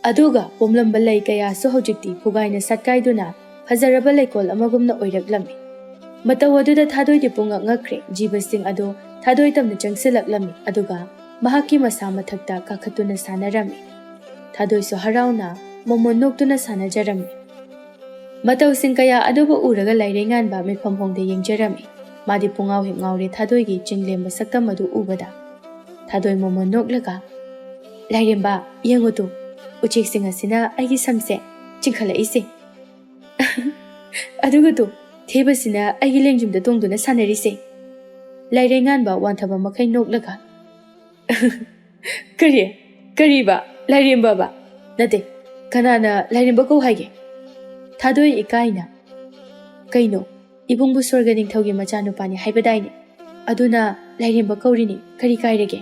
A: ꯑꯗꯨꯒ ꯄꯣꯝꯂꯝꯕ ꯂꯩ ꯀꯌꯥꯁꯨ ꯍꯧꯖꯤꯛꯇꯤ ꯐꯨꯒꯥꯏꯅ ꯁꯠꯀꯥꯏꯗꯨꯅ ꯐꯖꯔꯕ ꯂꯩꯀꯣꯜ ꯑꯃꯒꯨꯝꯅ ꯑꯣꯏꯔꯛꯂꯝꯃꯤ. ꯃꯇꯧ ꯑꯗꯨꯗ ꯊꯥꯗꯣꯏꯗꯤ ꯄꯨꯡꯉꯛ ꯉꯛꯈ꯭ꯔꯦ. ꯖꯤꯕꯁꯤꯡ ꯑꯗꯨ ꯊꯥꯗꯣꯏ ꯇꯝꯅ ꯆꯪꯁꯤꯜꯂꯛꯂꯝꯃꯤ. ꯑꯗꯨꯒ ꯃꯍꯥꯛꯀꯤ ꯃꯁꯥ ꯃꯊꯛꯇ ꯀꯥꯈꯠꯇꯨꯅ ꯁꯥꯟꯅꯔꯝꯃꯤ. ꯊꯥꯗꯣꯏꯁꯨ ꯍꯔꯥꯎꯅ ꯃꯣꯃꯣꯟ ꯅꯣꯛꯇꯨꯅ ꯁꯥꯟꯅꯖꯔꯝꯃꯤ. ꯃꯇꯧꯁꯤꯡ ꯀꯌꯥ ꯑꯗꯨꯕꯨ ꯎꯔꯒ ꯂꯥꯏꯔꯩꯉꯥꯟꯕ ꯃꯤꯠꯐꯝ ꯍꯣꯡꯗ ꯌꯦꯡꯖꯔꯝꯃꯤ. ꯃꯥꯗꯤ ꯄꯨꯡꯉꯥꯎ ꯍꯦꯛ ꯉꯥꯎꯔꯦ ꯊꯥꯗꯣꯏꯒꯤ ꯆꯤꯡꯂꯦꯝꯕ ꯁꯛꯇꯝ ꯑꯗꯨ ꯎꯕꯗ. ꯊꯥꯗꯣꯏ ꯃꯣꯃꯣꯟ ꯅꯣꯛꯂꯒ ꯂꯥꯏꯔꯦꯝꯕ ꯌꯦꯡꯉꯨꯇꯨ, ꯎꯆꯦꯛꯁꯤꯡ ꯑꯁꯤꯅ ꯑꯩꯒꯤ ꯁꯝꯁꯦ ꯆꯤꯡꯈꯠꯂꯛꯏꯁꯦ. ꯑꯗꯨꯒ ꯇꯨ ꯊꯦꯕꯁꯤꯅ ꯑꯩꯒꯤ ꯂꯦꯡꯖꯨꯝꯗ ꯇꯣꯡꯗꯨꯅ ꯁꯥꯟꯅꯔꯤꯁꯦ. ꯂꯥꯏꯔꯩꯉꯥꯟꯕ ꯋꯥꯟꯊꯕ ꯃꯈꯩ ꯅꯣꯛꯂꯒ ꯀꯔꯤꯕ ꯂꯥꯏꯔꯦꯝꯕꯕ? ꯅꯠꯇꯦ, ꯀꯅꯥꯅ ꯂꯥꯏꯔꯦꯝꯕ ꯀꯧ ꯍꯥꯏꯒꯦ? ꯊꯥꯗꯣꯏ ꯏꯀꯥꯏꯅ ꯀꯩꯅꯣ, ꯏꯕꯨꯡꯕꯨ ꯁ꯭ꯋꯔꯒ ꯅꯤꯡꯊꯧꯒꯤ ꯃꯆꯥꯅꯨꯄꯥꯅꯤ ꯍꯥꯏꯕꯗꯥꯏꯅꯦ. ꯑꯗꯨꯅ ꯂꯥꯏꯔꯦꯝꯕ ꯀꯧꯔꯤꯅꯤ, ꯀꯔꯤ ꯀꯥꯏꯔꯒꯦ?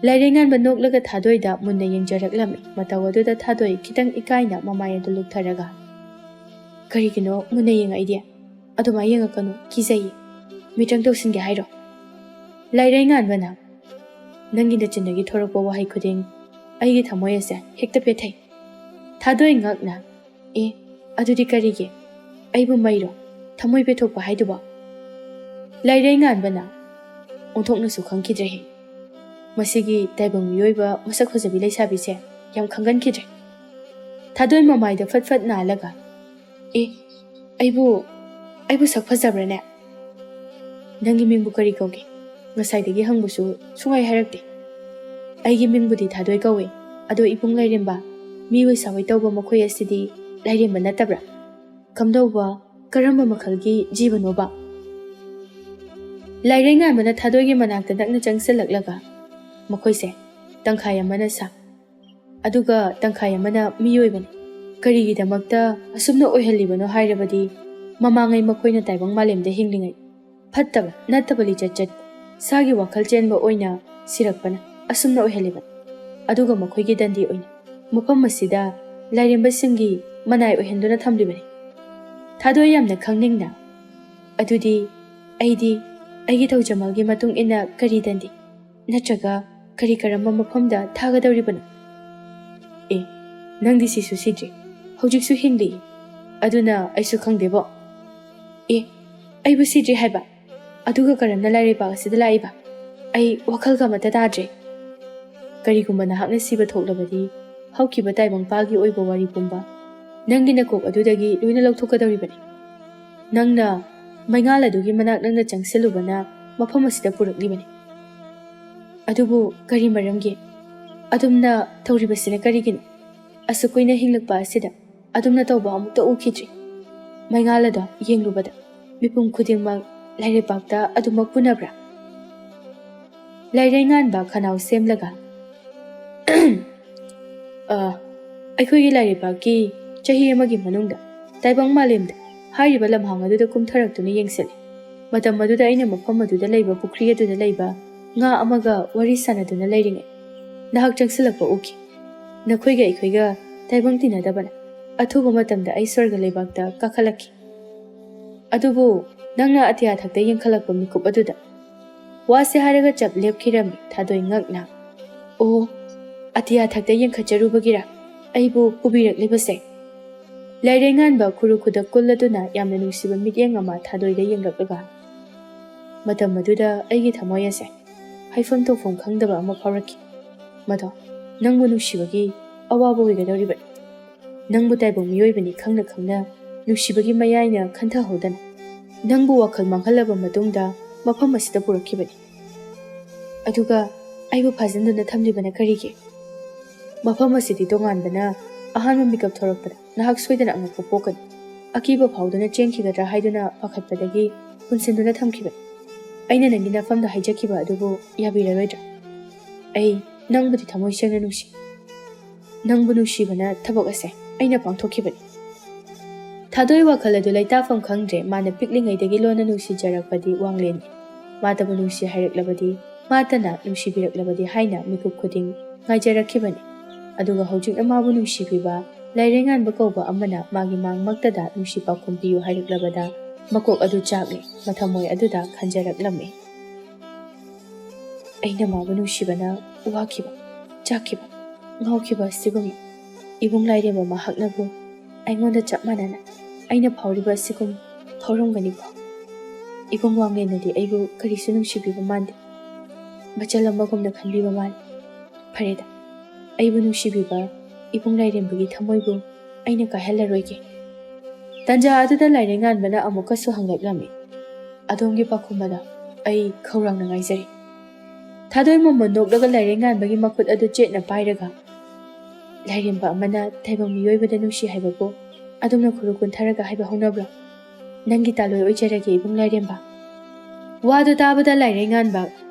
A: ꯂꯥꯏꯔꯩꯉꯥꯟꯕ ꯅꯣꯛꯂꯒ ꯊꯥꯗꯣꯏꯗ ꯃꯨꯟꯅ ꯌꯦꯡꯖꯔꯛꯂꯝꯃꯤ. ꯃꯇꯧ ꯑꯗꯨꯗ ꯊꯥꯗꯣꯏ ꯈꯤꯇꯪ ꯏꯀꯥꯏꯅ ꯃꯃꯥꯏ ꯑꯗꯨ ꯂꯨꯛꯊꯔꯒ ꯀꯔꯤꯒꯤꯅꯣ ꯃꯨꯟꯅ ꯌꯦꯡꯉꯛꯏꯗꯤ? ꯑꯗꯨꯃꯥꯏ ꯌꯦꯡꯉꯛꯀꯅꯨ, ꯀꯤꯖꯩꯌꯦ. ꯃꯤꯇ꯭ꯔꯪ ꯇꯧꯁꯤꯟꯒꯦ ꯍꯥꯏꯔꯣ? ꯂꯥꯏꯔꯩꯉꯥꯟꯕꯅ ꯅꯪꯒꯤ ꯅꯆꯤꯟꯗꯒꯤ ꯊꯣꯔꯛꯄ ꯋꯥꯍꯩ ꯈꯨꯗꯤꯡ ꯑꯩꯒꯤ ꯊꯃꯣꯏ ꯑꯁꯦ ꯍꯦꯛꯇ ꯄꯦꯊꯩ. ꯊꯥꯗꯣꯏ ꯉꯛꯅ ꯑꯗꯨꯗꯤ ꯀꯔꯤꯒꯤ? ꯑꯩꯕꯨ ꯃꯩꯔꯣ ꯊꯃꯣꯏ ꯄꯦꯊꯣꯛꯄ ꯍꯥꯏꯗꯨꯕꯣ? ꯂꯥꯏꯔꯩꯉꯥꯟꯕꯅ ꯑꯣꯟꯊꯣꯛꯅꯁꯨ ꯈꯪꯈꯤꯗ꯭ꯔꯦꯍꯦ. ꯃꯁꯤꯒꯤ ꯇꯥꯏꯕꯪ ꯃꯤꯑꯣꯏꯕ ꯃꯁꯛ ꯐꯖꯕꯤ ꯂꯩꯁꯥꯕꯤꯁꯦ ꯌꯥꯝ ꯈꯪꯒꯟꯈꯤꯗ꯭ꯔꯦ. ꯊꯥꯗꯣꯏ ꯃꯃꯥꯏꯗ ꯐꯠ ꯅꯥꯜꯂꯒ ꯑꯩꯕꯨ ꯁꯛ ꯐꯖꯕ꯭ꯔꯅꯦ? ꯅꯪꯒꯤ ꯃꯤꯡꯕꯨ ꯀꯔꯤ ꯀꯧꯒꯦ? ꯉꯁꯥꯏꯗꯒꯤ ꯍꯪꯕꯁꯨ ꯁꯨꯡꯍꯥꯏ ꯍꯥꯏꯔꯛꯇꯦ. ꯑꯩꯒꯤ ꯃꯤꯡꯕꯨꯗꯤ ꯊꯥꯗꯣꯏ ꯀꯧꯏ. ꯑꯗꯣ ꯏꯕꯨꯡ ꯂꯥꯏꯔꯦꯝꯕ, ꯃꯤꯑꯣꯏ ꯁꯥꯑꯣꯏ ꯇꯧꯕ ꯃꯈꯣꯏ ꯑꯁꯤꯗꯤ ꯂꯥꯏꯔꯦꯝꯕ ꯅꯠꯇꯕ꯭ꯔꯥ? ꯀꯝꯗꯧꯕ ꯀꯔꯝꯕ ꯃꯈꯜꯒꯤ ꯖꯤꯕꯅꯣꯕ? ꯂꯥꯏꯔꯩꯉꯥꯟꯕꯅ ꯊꯥꯗꯣꯏꯒꯤ ꯃꯅꯥꯛꯇ ꯅꯛꯅ ꯆꯪꯁꯤꯜꯂꯛꯂꯒ ꯃꯈꯣꯏꯁꯦ ꯇꯪꯈꯥꯏ ꯑꯃꯅ ꯁꯥ, ꯑꯗꯨꯒ ꯇꯪꯈꯥꯏ ꯑꯃꯅ ꯃꯤꯑꯣꯏꯕꯅꯤ. ꯀꯔꯤꯒꯤꯗꯃꯛꯇ ꯑꯁꯨꯝꯅ ꯑꯣꯏꯍꯜꯂꯤꯕꯅꯣ ꯍꯥꯏꯔꯕꯗꯤ ꯃꯃꯥꯡꯉꯩ ꯃꯈꯣꯏꯅ ꯇꯥꯏꯕꯪ ꯃꯥꯂꯦꯝꯗ ꯍꯤꯡꯂꯤꯉꯩ ꯐꯠꯇꯕ ꯅꯠꯇꯕ ꯂꯤꯆꯠ ꯆꯠꯄ ꯁꯥꯒꯤ ꯋꯥꯈꯜ ꯆꯦꯟꯕ ꯑꯣꯏꯅ ꯁꯤꯔꯛꯄꯅ ꯑꯁꯨꯝꯅ ꯑꯣꯏꯍꯜꯂꯤꯕꯅꯤ ꯑꯗꯨꯒ ꯃꯈꯣꯏꯒꯤ ꯗꯟꯗꯤ ꯑꯣꯏꯅ ꯃꯐꯝ ꯑꯁꯤꯗ ꯂꯥꯏꯔꯦꯝꯕꯁꯤꯡꯒꯤ ꯃꯅꯥꯏ ꯑꯣꯏꯍꯟꯗꯨꯅ ꯊꯝꯂꯤꯕꯅꯤ꯫ ꯊꯥꯗꯣꯏ ꯌꯥꯝꯅ ꯈꯪꯅꯤꯡꯅ ꯑꯗꯨꯗꯤ ꯑꯩꯗꯤ ꯑꯩꯒꯤ ꯇꯧꯖꯃꯜꯒꯤ ꯃꯇꯨꯡ ꯏꯟꯅ ꯀꯔꯤ ꯗꯟꯗꯤ ꯅꯠꯇ꯭ꯔꯒ ꯀꯔꯤ ꯀꯔꯝꯕ ꯃꯐꯝꯗ ꯊꯥꯒꯗꯧꯔꯤꯕꯅꯣ? ꯅꯪꯗꯤ ꯁꯤꯁꯨ ꯁꯤꯗ꯭ꯔꯤ ꯍꯧꯖꯤꯛꯁꯨ ꯍꯤꯡꯂꯤ ꯑꯗꯨꯅ ꯑꯩꯁꯨ ꯈꯪꯗꯦꯕꯣ꯫ ꯑꯩꯕꯨ ꯁꯤꯗ꯭ꯔꯤ ꯍꯥꯏꯕ ꯑꯗꯨꯒ ꯀꯔꯝꯅ ꯂꯥꯏꯔꯩꯕꯥꯛ ꯑꯁꯤꯗ ꯂꯥꯛꯏꯕ? ꯑꯩ ꯋꯥꯈꯜꯒ ꯑꯃꯠꯇ ꯇꯥꯗ꯭ꯔꯦ꯫ ꯀꯔꯤꯒꯨꯝꯕ ꯅꯍꯥꯛꯅ ꯁꯤꯕ ꯊꯣꯛꯂꯕꯗꯤ ꯍꯧꯈꯤꯕ ꯇꯥꯏꯕꯪꯄꯥꯜꯒꯤ ꯑꯣꯏꯕ ꯋꯥꯔꯤ ꯄꯨꯝꯕ ꯅꯪꯒꯤ ꯅꯀꯣꯛ ꯑꯗꯨꯗꯒꯤ ꯂꯣꯏꯅ ꯂꯧꯊꯣꯛꯀꯗꯧꯔꯤꯕꯅꯤ꯫ ꯅꯪꯅ ꯃꯩꯉꯥꯜ ꯑꯗꯨꯒꯤ ꯃꯅꯥꯛ ꯅꯪꯅ ꯆꯪꯁꯤꯜꯂꯨꯕꯅ ꯃꯐꯝ ꯑꯁꯤꯗ ꯄꯨꯔꯛꯂꯤꯕꯅꯤ꯫ ꯑꯗꯨꯕꯨ ꯀꯔꯤ ꯃꯔꯝꯒꯤ ꯑꯗꯨꯝꯅ ꯇꯧꯔꯤꯕꯁꯤꯅ ꯀꯔꯤꯒꯤꯅꯣ? ꯑꯁꯨꯛ ꯀꯨꯏꯅ ꯍꯤꯡꯂꯛꯄ ꯑꯁꯤꯗ ꯑꯗꯨꯝꯅ ꯇꯧꯕ ꯑꯃꯨꯛꯇ ꯎꯈꯤꯗ꯭ꯔꯤ꯫ ꯃꯩꯉꯥꯜ ꯑꯗꯣ ꯌꯦꯡꯂꯨꯕꯗ ꯃꯤꯄꯨꯝ ꯈꯨꯗꯤꯡꯃꯛ ꯂꯥꯏꯔꯩꯕꯥꯛꯇ ꯑꯗꯨꯃꯛ ꯄꯨꯅꯕ꯭ꯔꯥ? ꯂꯥꯏꯔꯩꯉꯥꯟꯕ ꯈꯅꯥꯎ ꯁꯦꯝꯂꯒ ꯑꯩꯈꯣꯏꯒꯤ ꯂꯥꯏꯔꯩꯕꯥꯛꯀꯤ ꯆꯍꯤ ꯑꯃꯒꯤ ꯃꯅꯨꯡꯗ ꯇꯥꯏꯕꯪ ꯃꯥꯂꯦꯝꯗ ꯍꯥꯏꯔꯤꯕ ꯂꯝꯍꯥꯡ ꯑꯗꯨꯗ ꯀꯨꯝꯊꯔꯛꯇꯨꯅ ꯌꯦꯡꯁꯤꯜꯂꯤ꯫ ꯃꯇꯝ ꯑꯗꯨꯗ ꯑꯩꯅ ꯃꯐꯝ ꯑꯗꯨꯗ ꯂꯩꯕ ꯄꯨꯈ꯭ꯔꯤ ꯑꯗꯨꯗ ꯂꯩꯕ ꯉꯥ ꯑꯃꯒ ꯋꯥꯔꯤ ꯁꯥꯟꯅꯗꯨꯅ ꯂꯩꯔꯤꯉꯩ ꯅꯍꯥꯛ ꯆꯪꯁꯤꯜꯂꯛꯄ ꯎꯈꯤ꯫ ꯅꯈꯣꯏꯒ ꯑꯩꯈꯣꯏꯒ ꯇꯥꯏꯕꯪ ꯇꯤꯟꯅꯗꯕꯅ ꯑꯊꯨꯕ ꯃꯇꯝꯗ ꯑꯩ ꯁ꯭ꯋꯔꯒ ꯂꯩꯕꯥꯛꯇ ꯀꯥꯈꯠꯂꯛꯈꯤ꯫ ꯑꯗꯨꯕꯨ ꯅꯪꯅ ꯑꯇꯤꯌꯥ ꯊꯛꯇ ꯌꯦꯡꯈꯠꯂꯛꯄ ꯃꯤꯀꯨꯞ ꯑꯗꯨꯗ ꯋꯥꯁꯦ ꯍꯥꯏꯔꯒ ꯆꯞ ꯂꯦꯞꯈꯤꯔꯝꯃꯤ ꯊꯥꯗꯣꯏ ꯉꯛꯅ꯫ ꯑꯣ, ꯑꯇꯤꯌꯥ ꯊꯛꯇ ꯌꯦꯡꯈꯠꯆꯔꯨꯕꯒꯤꯔ ꯑꯩꯕꯨ ꯄꯨꯕꯤꯔꯛꯂꯤꯕꯁꯦ? ꯂꯥꯏꯔꯩꯉꯥꯟꯕ ꯈꯨꯔꯨ ꯈꯨꯗꯛ ꯀꯨꯜꯂꯗꯨꯅ ꯌꯥꯝꯅ ꯅꯨꯡꯁꯤꯕ ꯃꯤꯠꯌꯦꯡ ꯑꯃ ꯊꯥꯗꯣꯏꯗ ꯌꯦꯡꯂꯛꯂꯒ ꯃꯇꯝ ꯑꯗꯨꯗ ꯑꯩꯒꯤ ꯊꯃꯣꯏ ꯑꯁꯦ ꯍꯥꯏꯐꯝ ꯇꯧꯐꯝ ꯈꯪꯗꯕ ꯑꯃ ꯐꯥꯎꯔꯛꯈꯤ꯫ ꯃꯗꯣ ꯅꯪꯕꯨ ꯅꯨꯡꯁꯤꯕꯒꯤ ꯑꯋꯥꯕ ꯑꯣꯏꯒꯗꯧꯔꯤꯕꯅꯤ꯫ ꯅꯪꯕꯨ ꯇꯥꯏꯕꯪ ꯃꯤꯑꯣꯏꯕꯅꯤ ꯈꯪꯅ ꯈꯪꯅ ꯅꯨꯡꯁꯤꯕꯒꯤ ꯃꯌꯥꯏꯅ ꯈꯟꯊꯍꯧꯗꯅ ꯅꯪꯕꯨ ꯋꯥꯈꯜ ꯃꯥꯡꯍꯜꯂꯕ ꯃꯇꯨꯡꯗ ꯃꯐꯝ ꯑꯁꯤꯗ ꯄꯨꯔꯛꯈꯤꯕꯅꯤ꯫ ꯑꯗꯨꯒ ꯑꯩꯕꯨ ꯐꯥꯖꯤꯟꯗꯨꯅ ꯊꯝꯂꯤꯕꯅ ꯀꯔꯤꯒꯤ? ꯃꯐꯝ ꯑꯁꯤꯗꯤ ꯇꯣꯉꯥꯟꯕꯅ ꯑꯍꯥꯟꯕ ꯃꯤꯀꯞ ꯊꯣꯔꯛꯄꯗ ꯅꯍꯥꯛ ꯁꯣꯏꯗꯅ ꯑꯉꯛꯄ ꯄꯣꯛꯀꯅꯤ꯫ ꯑꯀꯤꯕ ꯐꯥꯎꯗꯨꯅ ꯆꯦꯟꯈꯤꯒꯗ꯭ꯔꯥ ꯍꯥꯏꯗꯨꯅ ꯄꯥꯈꯠꯄꯗꯒꯤ ꯄꯨꯟꯁꯤꯟꯗꯨꯅ ꯊꯝꯈꯤꯕꯅꯤ꯫ ꯑꯩꯅ ꯅꯪꯒꯤ ꯅꯐꯝꯗ ꯍꯥꯏꯖꯈꯤꯕ ꯑꯗꯨꯕꯨ ꯌꯥꯕꯤꯔꯔꯣꯏꯗ꯭ꯔꯥ? ꯑꯩ ꯅꯪꯕꯨꯗꯤ ꯊꯃꯣꯏ ꯁꯦꯡꯅ ꯅꯨꯡꯁꯤ꯫ ꯅꯪꯕꯨ ꯅꯨꯡꯁꯤꯕꯅ ꯊꯕꯛ ꯑꯁꯦ ꯑꯩꯅ ꯄꯥꯡꯊꯣꯛꯈꯤꯕꯅꯤ꯫ ꯊꯥꯗꯣꯏ ꯋꯥꯈꯜ ꯑꯗꯨ ꯂꯩꯇꯥꯐꯝ ꯈꯪꯗ꯭ꯔꯦ꯫ ꯃꯥꯅ ꯄꯤꯛꯂꯤꯉꯩꯗꯒꯤ ꯂꯣꯟꯅ ꯅꯨꯡꯁꯤꯖꯔꯛꯄꯗꯤ ꯋꯥꯡꯂꯦꯟꯅꯤ꯫ ꯃꯥꯇꯕꯨ ꯅꯨꯡꯁꯤ ꯍꯥꯏꯔꯛꯂꯕꯗꯤ ꯃꯥꯇꯅ ꯅꯨꯡꯁꯤꯕꯤꯔꯛꯂꯕꯗꯤ ꯍꯥꯏꯅ ꯃꯤꯀꯨꯞ ꯈꯨꯗꯤꯡ ꯉꯥꯏꯖꯔꯛꯈꯤꯕꯅꯤ꯫ ꯑꯗꯨꯒ ꯍꯧꯖꯤꯛꯅ ꯃꯥꯕꯨ ꯅꯨꯡꯁꯤꯕꯤꯕ ꯂꯥꯏꯔꯩꯉꯥꯟꯕ ꯀꯧꯕ ꯑꯃꯅ ꯃꯥꯒꯤ ꯃꯥꯡꯃꯛꯇꯗ ꯅꯨꯡꯁꯤ ꯄꯥꯎꯈꯨꯝ ꯄꯤꯌꯨ ꯍꯥꯏꯔꯛꯂꯕꯗ ꯃꯀꯣꯛ ꯑꯗꯨ ꯆꯥꯛꯂꯤ꯫ ꯃꯊꯃꯣꯏ ꯑꯗꯨꯗ ꯈꯟꯖꯔꯛꯂꯝꯃꯤ꯫ ꯑꯩꯅ ꯃꯥꯕꯨ ꯅꯨꯡꯁꯤꯕꯅ ꯋꯥꯈꯤꯕ, ꯆꯥꯛꯈꯤꯕ, ꯉꯥꯎꯈꯤꯕ ꯑꯁꯤꯒꯨꯝꯅ ꯏꯕꯨꯡ ꯂꯥꯏꯔꯦꯝꯕ ꯃꯍꯥꯛꯅꯕꯨ ꯑꯩꯉꯣꯟꯗ ꯆꯞ ꯃꯥꯟꯅꯅ ꯑꯩꯅ ꯐꯥꯎꯔꯤꯕ ꯑꯁꯤꯒꯨꯝ ꯐꯥꯎꯔꯝꯒꯅꯤꯀꯣ? ꯏꯕꯨꯡ ꯋꯥꯡꯂꯦꯟꯅꯗꯤ ꯑꯩꯕꯨ ꯀꯔꯤꯁꯨ ꯅꯨꯡꯁꯤꯕꯤꯕ ꯃꯥꯟꯗꯦ, ꯃꯆꯜ ꯑꯃꯒꯨꯝꯅ ꯈꯟꯕꯤꯕ ꯃꯥꯜꯂꯤ꯫ ꯐꯔꯦꯗ, ꯑꯩꯕꯨ ꯅꯨꯡꯁꯤꯕꯤꯕ ꯏꯕꯨꯡ ꯂꯥꯏꯔꯦꯝꯕꯒꯤ ꯊꯃꯣꯏꯕꯨ ꯑꯩꯅ ꯀꯥꯏꯍꯜꯂꯔꯣꯏꯒꯦ꯫ ꯇꯥꯟꯖꯥ ꯑꯗꯨꯗ ꯂꯥꯏꯔꯩꯉꯥꯟꯕꯅ ꯑꯃꯨꯛꯀꯁꯨ ꯍꯪꯂꯛꯂꯝꯃꯤ꯫ ꯑꯗꯣꯝꯒꯤ ꯄꯥꯎꯈꯨꯝ ꯑꯗꯣ ꯑꯩ ꯈꯧꯔꯥꯡꯅ ꯉꯥꯏꯖꯔꯤ꯫ ꯊꯥꯗꯣꯏ ꯃꯣꯃꯣꯟ ꯅꯣꯛꯂꯒ ꯂꯥꯏꯔꯩꯉꯥꯟꯕꯒꯤ ꯃꯈꯨꯠ ꯑꯗꯨ ꯆꯦꯠꯅ ꯄꯥꯏꯔꯒ ꯂꯥꯏꯔꯦꯝꯕ ꯑꯃꯅ ꯇꯥꯏꯕꯪ ꯃꯤꯑꯣꯏꯕꯗ ꯅꯨꯡꯁꯤ ꯍꯥꯏꯕꯕꯨ ꯑꯗꯨꯝꯅ ꯈꯨꯔꯨ ꯀꯨꯟꯊꯔꯒ ꯍꯥꯏꯕ ꯍꯧꯅꯕ꯭ꯔꯣ? ꯅꯪꯒꯤ ꯇꯥꯂꯣꯏ ꯑꯣꯏꯖꯔꯒꯦ ꯏꯕꯨꯡ ꯂꯥꯏꯔꯦꯝꯕ꯫ ꯋꯥꯗꯨ ꯇꯥꯕꯗ ꯂꯥꯏꯔꯩꯉꯥꯟꯕ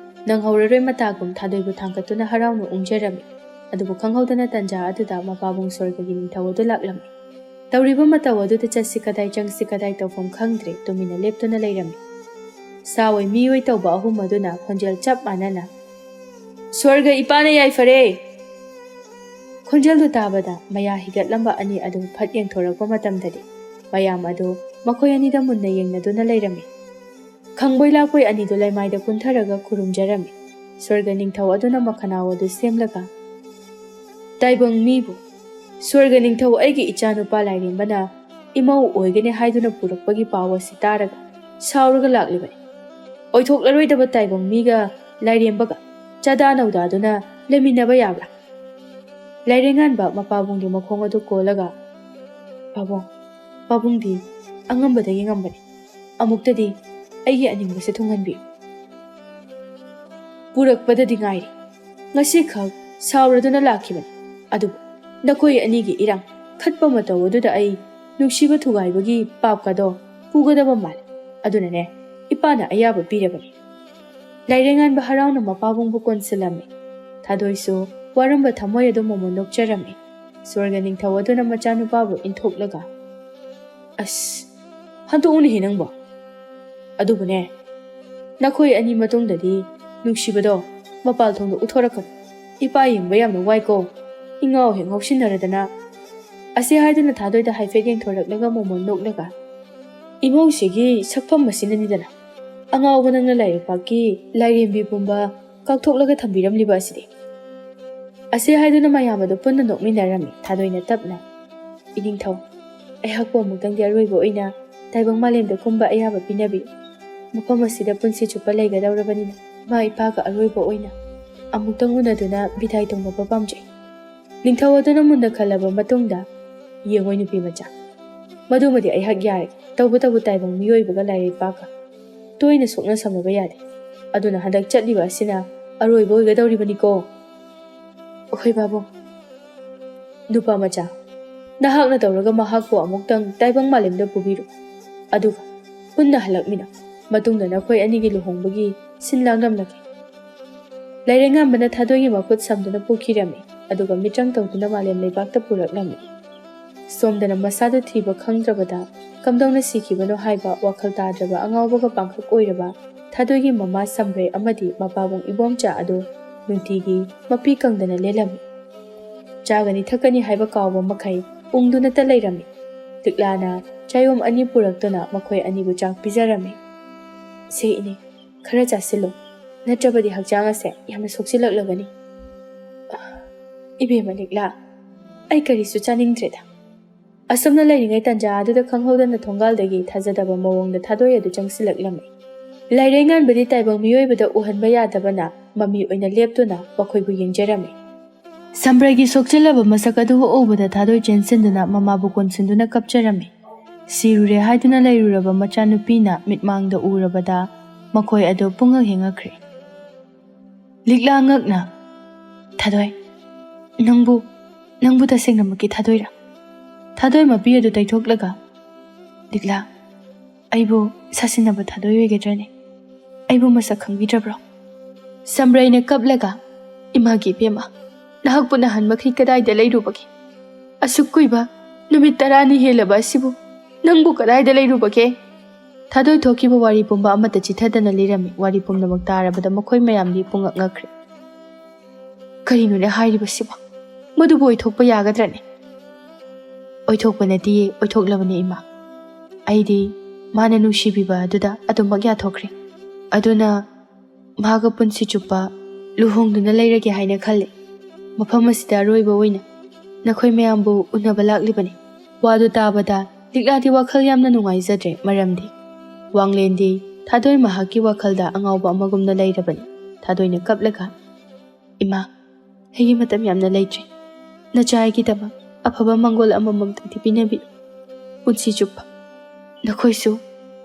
A: ꯅꯪꯍꯧꯔꯔꯣꯏ ꯃꯇꯥꯒꯨꯝ ꯊꯥꯗꯣꯏꯕꯨ ꯊꯥꯡꯒꯠꯇꯨꯅ ꯍꯔꯥꯎꯅ ꯎꯪꯖꯔꯝꯃꯤ꯫ ꯑꯗꯨꯕꯨ ꯈꯪꯍꯧꯗꯅ ꯇꯥꯟꯖꯥ ꯑꯗꯨꯗ ꯃꯄꯥꯕꯨꯡ ꯁ꯭ꯋꯔꯒꯒꯤ ꯅꯤꯡꯊꯧ ꯑꯗꯨ ꯂꯥꯛꯂꯝꯃꯤ꯫ ꯇꯧꯔꯤꯕ ꯃꯇꯧ ꯑꯗꯨꯗ ꯆꯠꯁꯤ ꯀꯗꯥꯏ ꯆꯪꯁꯤ ꯀꯗꯥꯏ ꯇꯧꯐꯝ ꯈꯪꯗ꯭ꯔꯦ ꯇꯨꯃꯤꯟꯅ ꯂꯦꯞꯇꯨꯅ ꯂꯩꯔꯝꯃꯤ꯫ ꯁꯥꯑꯣꯏ ꯃꯤꯑꯣꯏ ꯇꯧꯕ ꯑꯍꯨꯝ ꯑꯗꯨꯅ ꯈꯣꯟꯖꯦꯜ ꯆꯞ ꯃꯥꯟꯅꯅ "ꯁ꯭ꯋꯔꯒ ꯏꯄꯥꯅ ꯌꯥꯏꯐꯔꯦ!" ꯈꯣꯟꯖꯦꯜꯗꯨ ꯇꯥꯕꯗ ꯃꯌꯥ ꯍꯤꯒꯠꯂꯝꯕ ꯑꯅꯤ ꯑꯗꯨ ꯐꯠ ꯌꯦꯡꯊꯣꯔꯛꯄ ꯃꯇꯝꯗꯗꯤ ꯃꯌꯥꯝ ꯑꯗꯨ ꯃꯈꯣꯏ ꯑꯅꯤꯗ ꯃꯨꯟꯅ ꯌꯦꯡꯅꯗꯨꯅ ꯂꯩꯔꯝꯃꯤ꯫ ꯈꯪꯕꯣꯏ ꯂꯥꯛꯄꯣꯏ ꯑꯅꯤꯗꯨ ꯂꯩꯃꯥꯏꯗ ꯀꯨꯟꯊꯔꯒ ꯈꯨꯔꯨꯝꯖꯔꯝꯃꯤ꯫ ꯁ꯭ꯋꯔꯒ ꯅꯤꯡꯊꯧ ꯑꯗꯨꯅ ꯃꯈꯅꯥꯎ ꯑꯗꯨ ꯁꯦꯝꯂꯒ "ꯇꯥꯏꯕꯪ ꯃꯤꯕꯨ ꯁ꯭ꯋꯔꯒ ꯅꯤꯡꯊꯧ ꯑꯩꯒꯤ ꯏꯆꯥꯅꯨꯄꯥ ꯂꯥꯏꯔꯦꯝꯕꯅ ꯏꯃꯧ ꯑꯣꯏꯒꯅꯤ ꯍꯥꯏꯗꯨꯅ ꯄꯨꯔꯛꯄꯒꯤ ꯄꯥꯎ ꯑꯁꯤ ꯇꯥꯔꯒ ꯁꯥꯎꯔꯒ ꯂꯥꯛꯂꯤꯕꯅꯤ꯫ ꯑꯣꯏꯊꯣꯛꯂꯔꯣꯏꯗꯕ ꯇꯥꯏꯕꯪ ꯃꯤꯒ ꯂꯥꯏꯔꯦꯝꯕꯒ ꯆꯥꯗꯥ ꯅꯧꯗꯥꯗꯨꯅ ꯂꯩꯃꯤꯟꯅꯕ ꯌꯥꯕ꯭ꯔꯥ?" ꯂꯥꯏꯔꯩꯉꯥꯟꯕ ꯃꯄꯥꯕꯨꯡꯒꯤ ꯃꯈꯣꯡ ꯑꯗꯨ ꯀꯣꯜꯂꯒ "ꯄꯥꯕꯨꯡꯗꯤ ꯑꯉꯝꯕꯗꯒꯤ ꯉꯝꯕꯅꯤ꯫ ꯑꯃꯨꯛꯇꯗꯤ ꯑꯩꯒꯤ ꯑꯅꯤꯡꯕꯁꯦ ꯊꯨꯡꯍꯟꯕꯤꯌꯨ꯫ ꯄꯨꯔꯛꯄꯗꯗꯤ ꯉꯥꯏꯔꯤ꯫ ꯉꯁꯤꯈꯛ ꯁꯥꯎꯔꯗꯨꯅ ꯂꯥꯛꯈꯤꯕꯅꯤ꯫ ꯑꯗꯨꯕꯨ ꯅꯈꯣꯏ ꯑꯅꯤꯒꯤ ꯏꯔꯥꯡ ꯈꯠꯄ ꯃꯇꯧ ꯑꯗꯨꯗ ꯑꯩ ꯅꯨꯡꯁꯤꯕ ꯊꯨꯒꯥꯏꯕꯒꯤ ꯄꯥꯞꯀꯗꯣ ꯄꯨꯒꯗꯕ ꯃꯥꯜꯂꯦ꯫ ꯑꯗꯨꯅꯅꯦ ꯏꯄꯥꯅ ꯑꯌꯥꯕ ꯄꯤꯔꯕꯅꯤ." ꯂꯥꯏꯔꯩꯉꯥꯟꯕ ꯍꯔꯥꯎꯅ ꯃꯄꯥꯕꯨꯡꯕꯨ ꯀꯣꯟꯁꯤꯜꯂꯝꯃꯤ꯫ ꯊꯥꯗꯣꯏꯁꯨ ꯋꯥꯔꯝꯕ ꯊꯃꯣꯏ ꯑꯗꯨ ꯃꯣꯃꯣꯟ ꯅꯣꯛꯆꯔꯝꯃꯤ꯫ Swarga ningthau aduna machanupabu inthoklaga As hantouni nangbo adubune nakhoi ani matungdadi nuksibado mapal thongda uthorakon ipa yengba yamna waiko ingao he ngausinnaradana ase haiduna thadoida haifet yengthoraklaga momon noklaga imong sigi sakpham masinanidana angao banangna lairpaki lairembi bumba kakthoklaga thambiramliba asidi ase haiduna mayamado punna nokminarami thadoina tapna iningthau aihakpo amukdang diaroibo oina taibang malemda kumba ayaba pinabi mafam asida punsi chupa laigadawrabanina ma ipaga aroibo oina amukdang unaduna bidai tongmaba pamjai ningthau aduna munda khalaba matungda yengoi nupi macha madumadi aihak yare tawbu taibang miyoibaga lairipaka toina sokna samaba yade aduna handak chatliba asina aroibo oigadawribaniko Okhoi babo nupa macha nahakna tawraga mahakpo amuktang taibang malemda pubiru aduga punna halakmina matungda nakhoi anigi luhongbagi sinlangramlake lairengambana thadoigi makhut samduna pukhirami aduga mitrang tawduna malem leibakta puraklami somdana masadu thiba khangdrabada kamdongna sikhibano haiba wakhal tadraba angawbaga pangkhak oiraba thadoigi mama sambre amadi mapabong ibomcha adu nungtigi mapi kangdana lelami chagani thakani haiba kawba makhai ungduna ta leirami tiklana chayom ani puraktuna makhoi ani bu chak pijarami se ini khara chasilo natrabadi hakjang ase yamna soksilaklagani ibe manikla ai kari su chaningdreda asamna lairingai tanja aduda khanghodana thongal dagi thajadaba mawongda thadoi adu changsilaklami lairengan badi taibang miyoibada uhanba yadabana mami oina leptuna bakhoibu yengjarami sambragi sokchilaba masak adu obada thadoi chensinduna mamabu konsinduna kapcharami sirure haiduna lairuraba machanupina mitmangda urabada makhoi adu punga hengakre likla ngakna thadoi nangbu tasengna maki thadoira thadoi mapi adu taithoklaga likla aibu sasinaba thadoi oigedrane aibu masak khangbidrabro sambraina kaplaga imagi pema nahakpuna hanmakhi kadaida leirubagi asukkuiba numit tarani helaba asibu nangbu kadaida leirubage thadoi thokiba wari pumba amata chithadana lirami wari pumna maktarabada makhoi mayamdi pungak ngakre karino ne hairiba siba madubo oithokpa yagadrane oithokpa nati oithoklabane ima aidi mana nushibiba aduda adumak yathokre aduna maga punsi chupa luhongduna leirage haina khalle mafam asida roiba oina nakhoi mayambu unaba laklibane wadu tabada likladi wakhal yamna nungaijadre maramdi wanglendi thadoi mahaki wakhalda angawba amagumna leirabani thadoina kaplaga ima hegi matam yamna leitri nachai ki dama afaba mangol amamam tati pinabi punsi chupa nakhoisu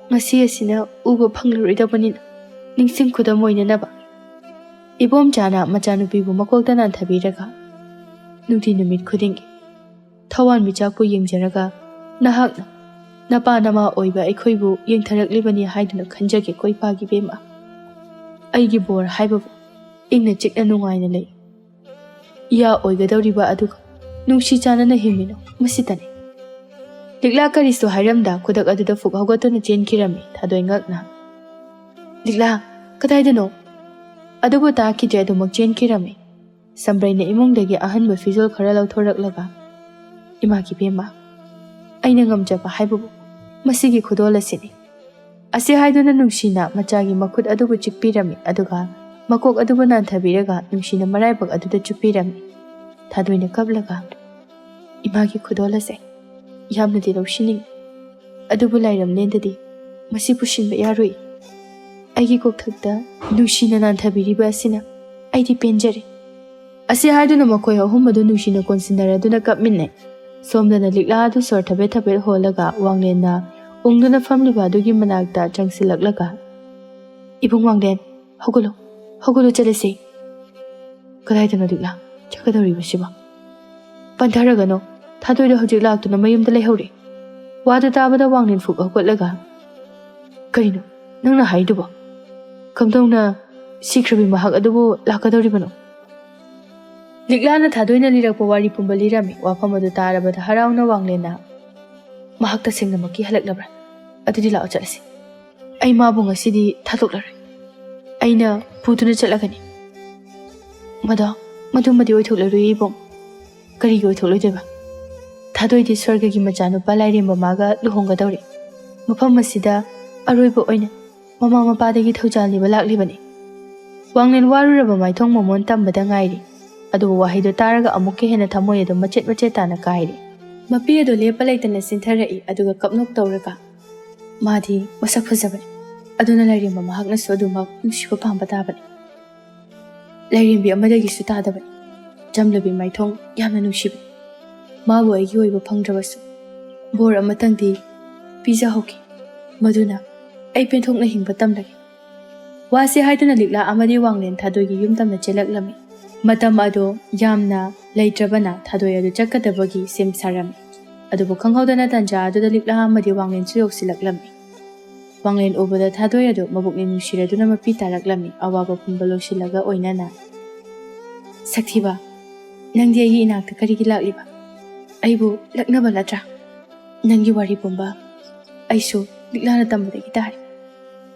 A: ngasi asina uba phanglaroidabanina ningsing khuda moinanaba ibom chana machanupibu makokdana thabiraga nungti numit khudingi thawan michakpu yengjaraga nahakna napa nama oiba aikhoibu yengtharaklibani haiduna khanjage koipagi bema aigi bor haibabu ingna chikna nungaina lei ya oigadawriba aduga nungsi chanana himino masitane likla karisto hairamda khudak aduda fuk hawgatuna chenkirami thadoi ngakna likla kadaidano adubu taakidre adumak chenkirami sambraina imungdagi ahanba fizol khara lauthoraklaga imagi bema aina ngamjaba haibabu masigi khudol asini ase haiduna nungsina machagi makhut adubu chikpirami aduga makok adubu nanthabiraga nungsina maraibak aduda chupirami thadoina kaplaga imagi khudol ase yamna di lawshining adubu lairam lendadi masi pushinba yaroi aigi kokthakta nungsina nanthabiriba asina aidi penjare ase haiduna makhoi ahum adu nungsina konsinnaraduna kapminne somdana likla adu sor thabe holaga wanglena ungduna famliba adugi manakta changsilaklaga ibung wanglen hogolo chalese kadaidana likla chakadawriba siba pantharagano thadoida hojik laktuna mayumda leihore wadu tabada wanglen fuk hokotlaga karino nangna haiduba kamdongna sikhrabi mahak adubu lakadawribano ꯂꯤꯛꯂꯥꯅ ꯊꯥꯗꯣꯏꯅ ꯂꯤꯔꯛꯄ ꯋꯥꯔꯤ ꯄꯨꯝꯕ ꯂꯤꯔꯝꯃꯤ꯫ ꯋꯥꯐꯝ ꯑꯗꯨ ꯇꯥꯔꯕꯗ ꯍꯔꯥꯎꯅ ꯋꯥꯡꯂꯦꯟꯅ ꯃꯍꯥꯛ ꯇꯁꯦꯡꯅꯃꯛ ꯀꯤꯍꯜꯂꯛꯂꯕ꯭ꯔꯥ? ꯑꯗꯨꯗꯤ ꯂꯥꯛꯑꯣ ꯆꯠꯂꯁꯤ꯫ ꯑꯩ ꯃꯥꯕꯨ ꯉꯁꯤꯗꯤ ꯊꯥꯗꯣꯛꯂꯔꯣꯏ꯫ ꯑꯩꯅ ꯄꯨꯗꯨꯅ ꯆꯠꯂꯒꯅꯤ꯫ ꯃꯗꯨꯃꯗꯤ ꯑꯣꯏꯊꯣꯛꯂꯔꯣꯏ ꯏꯕꯣꯝ꯫ ꯀꯔꯤꯒꯤ ꯑꯣꯏꯊꯣꯛꯂꯣꯏꯗꯣꯏꯕ? ꯊꯥꯗꯣꯏꯗꯤ ꯁ꯭ꯋꯔꯒꯒꯤ ꯃꯆꯥꯅꯨꯄꯥ ꯂꯥꯏꯔꯦꯝꯕ ꯃꯥꯒ ꯂꯨꯍꯣꯡꯒꯗꯧꯔꯤ꯫ ꯃꯐꯝ ꯑꯁꯤꯗ ꯑꯔꯣꯏꯕ ꯑꯣꯏꯅ ꯃꯃꯥ ꯃꯄꯥꯗꯒꯤ ꯊꯧꯖꯥꯜ ꯅꯤꯕ ꯂꯥꯛꯂꯤꯕꯅꯤ꯫ ꯋꯥꯡꯂꯦꯟ ꯋꯥꯔꯨꯔꯕ ꯃꯥꯏꯊꯣꯡ ꯃꯃꯣꯟ ꯇꯝꯕꯗ ꯉꯥꯏꯔꯤ꯫ ꯑꯗꯨꯕꯨ ꯋꯥꯍꯩꯗꯨ ꯇꯥꯔꯒ ꯑꯃꯨꯛꯀ ꯍꯦꯟꯅ ꯊꯃꯣꯏ ꯑꯗꯨ ꯃꯆꯦꯠ ꯃꯆꯦꯠ ꯇꯥꯅ ꯀꯥꯏꯔꯤ꯫ ꯃꯄꯤ ꯑꯗꯨ ꯂꯦꯞꯄ ꯂꯩꯇꯅ ꯆꯤꯟꯊꯔꯛꯏ ꯑꯗꯨꯒ ꯀꯞꯅꯣꯛ ꯇꯧꯔꯒ ꯃꯥꯗꯤ ꯃꯁꯛ ꯐꯖꯕꯅꯤ꯫ ꯑꯗꯨꯅ ꯂꯥꯏꯔꯦꯝꯕ ꯃꯍꯥꯛꯅꯁꯨ ꯑꯗꯨꯃꯛ ꯅꯨꯡꯁꯤꯕ ꯄꯥꯝꯕ ꯇꯥꯕꯅꯤ꯫ ꯂꯥꯏꯔꯦꯝꯕꯤ ꯑꯃꯗꯒꯤꯁꯨ ꯇꯥꯗꯕꯅꯤ꯫ ꯖꯝꯂꯕꯤ ꯃꯥꯏꯊꯣꯡ ꯌꯥꯝꯅ ꯅꯨꯡꯁꯤꯕꯅꯤ꯫ ꯃꯥꯕꯨ ꯑꯩꯒꯤ ꯑꯣꯏꯕ ꯐꯪꯗ꯭ꯔꯕꯁꯨ ꯕꯣꯔ ꯑꯃꯇꯪꯗꯤ ꯄꯤꯖꯍꯧꯈꯤ꯫ ꯃꯗꯨꯅ ꯑꯩ ꯄꯦꯟꯊꯣꯛꯅ ꯍꯤꯡꯕ ꯇꯝꯂꯒꯦ꯫ ꯋꯥꯁꯤ ꯍꯥꯏꯗꯨꯅ ꯂꯤꯛꯂꯥ ꯑꯃꯗꯤ ꯋꯥꯡꯂꯦꯟ ꯊꯥꯗꯣꯏꯒꯤ ꯌꯨꯝ ꯇꯝꯅ ꯆꯦꯜꯂꯛꯂꯝꯃꯤ꯫ ꯃꯇꯝ ꯑꯗꯨ ꯌꯥꯝꯅ ꯂꯩꯇ꯭ꯔꯕꯅ ꯊꯥꯗꯣꯏ ꯑꯗꯨ ꯆꯠꯀꯗꯕꯒꯤ ꯁꯦꯝ ꯁꯥꯔꯝꯃꯤ꯫ ꯑꯗꯨꯕꯨ ꯈꯪꯍꯧꯗꯅ ꯇꯟꯖꯥ ꯑꯗꯨꯗ ꯂꯤꯛꯂꯥ ꯑꯃꯗꯤ ꯋꯥꯡꯂꯦꯟꯁꯨ ꯌꯧꯁꯤꯜꯂꯛꯂꯝꯃꯤ꯫ ꯋꯥꯡꯂꯦꯟ ꯎꯕꯗ ꯊꯥꯗꯣꯏ ꯑꯗꯨ ꯃꯕꯨꯛꯅꯤꯡ ꯅꯨꯡꯁꯤꯔꯗꯨꯅ ꯃꯄꯤ ꯇꯥꯔꯛꯂꯝꯃꯤ꯫ ꯑꯋꯥꯕ ꯄꯨꯝꯕ ꯂꯣꯏꯁꯤꯜꯂꯒ ꯑꯣꯏꯅꯅ ꯁꯛꯊꯤꯕ, ꯅꯪꯗꯤ ꯑꯩꯒꯤ ꯏꯅꯥꯛꯇ ꯀꯔꯤꯒꯤ ꯂꯥꯛꯂꯤꯕ? ꯑꯩꯕꯨ ꯂꯛꯅꯕ ꯅꯠꯇ꯭ꯔꯥ? ꯅꯪꯒꯤ ꯋꯥꯔꯤ ꯄꯨꯝꯕ ꯑꯩꯁꯨ ꯂꯤꯛꯂꯥꯅ ꯇꯝꯕꯗꯒꯤ ꯇꯥꯔꯤ꯫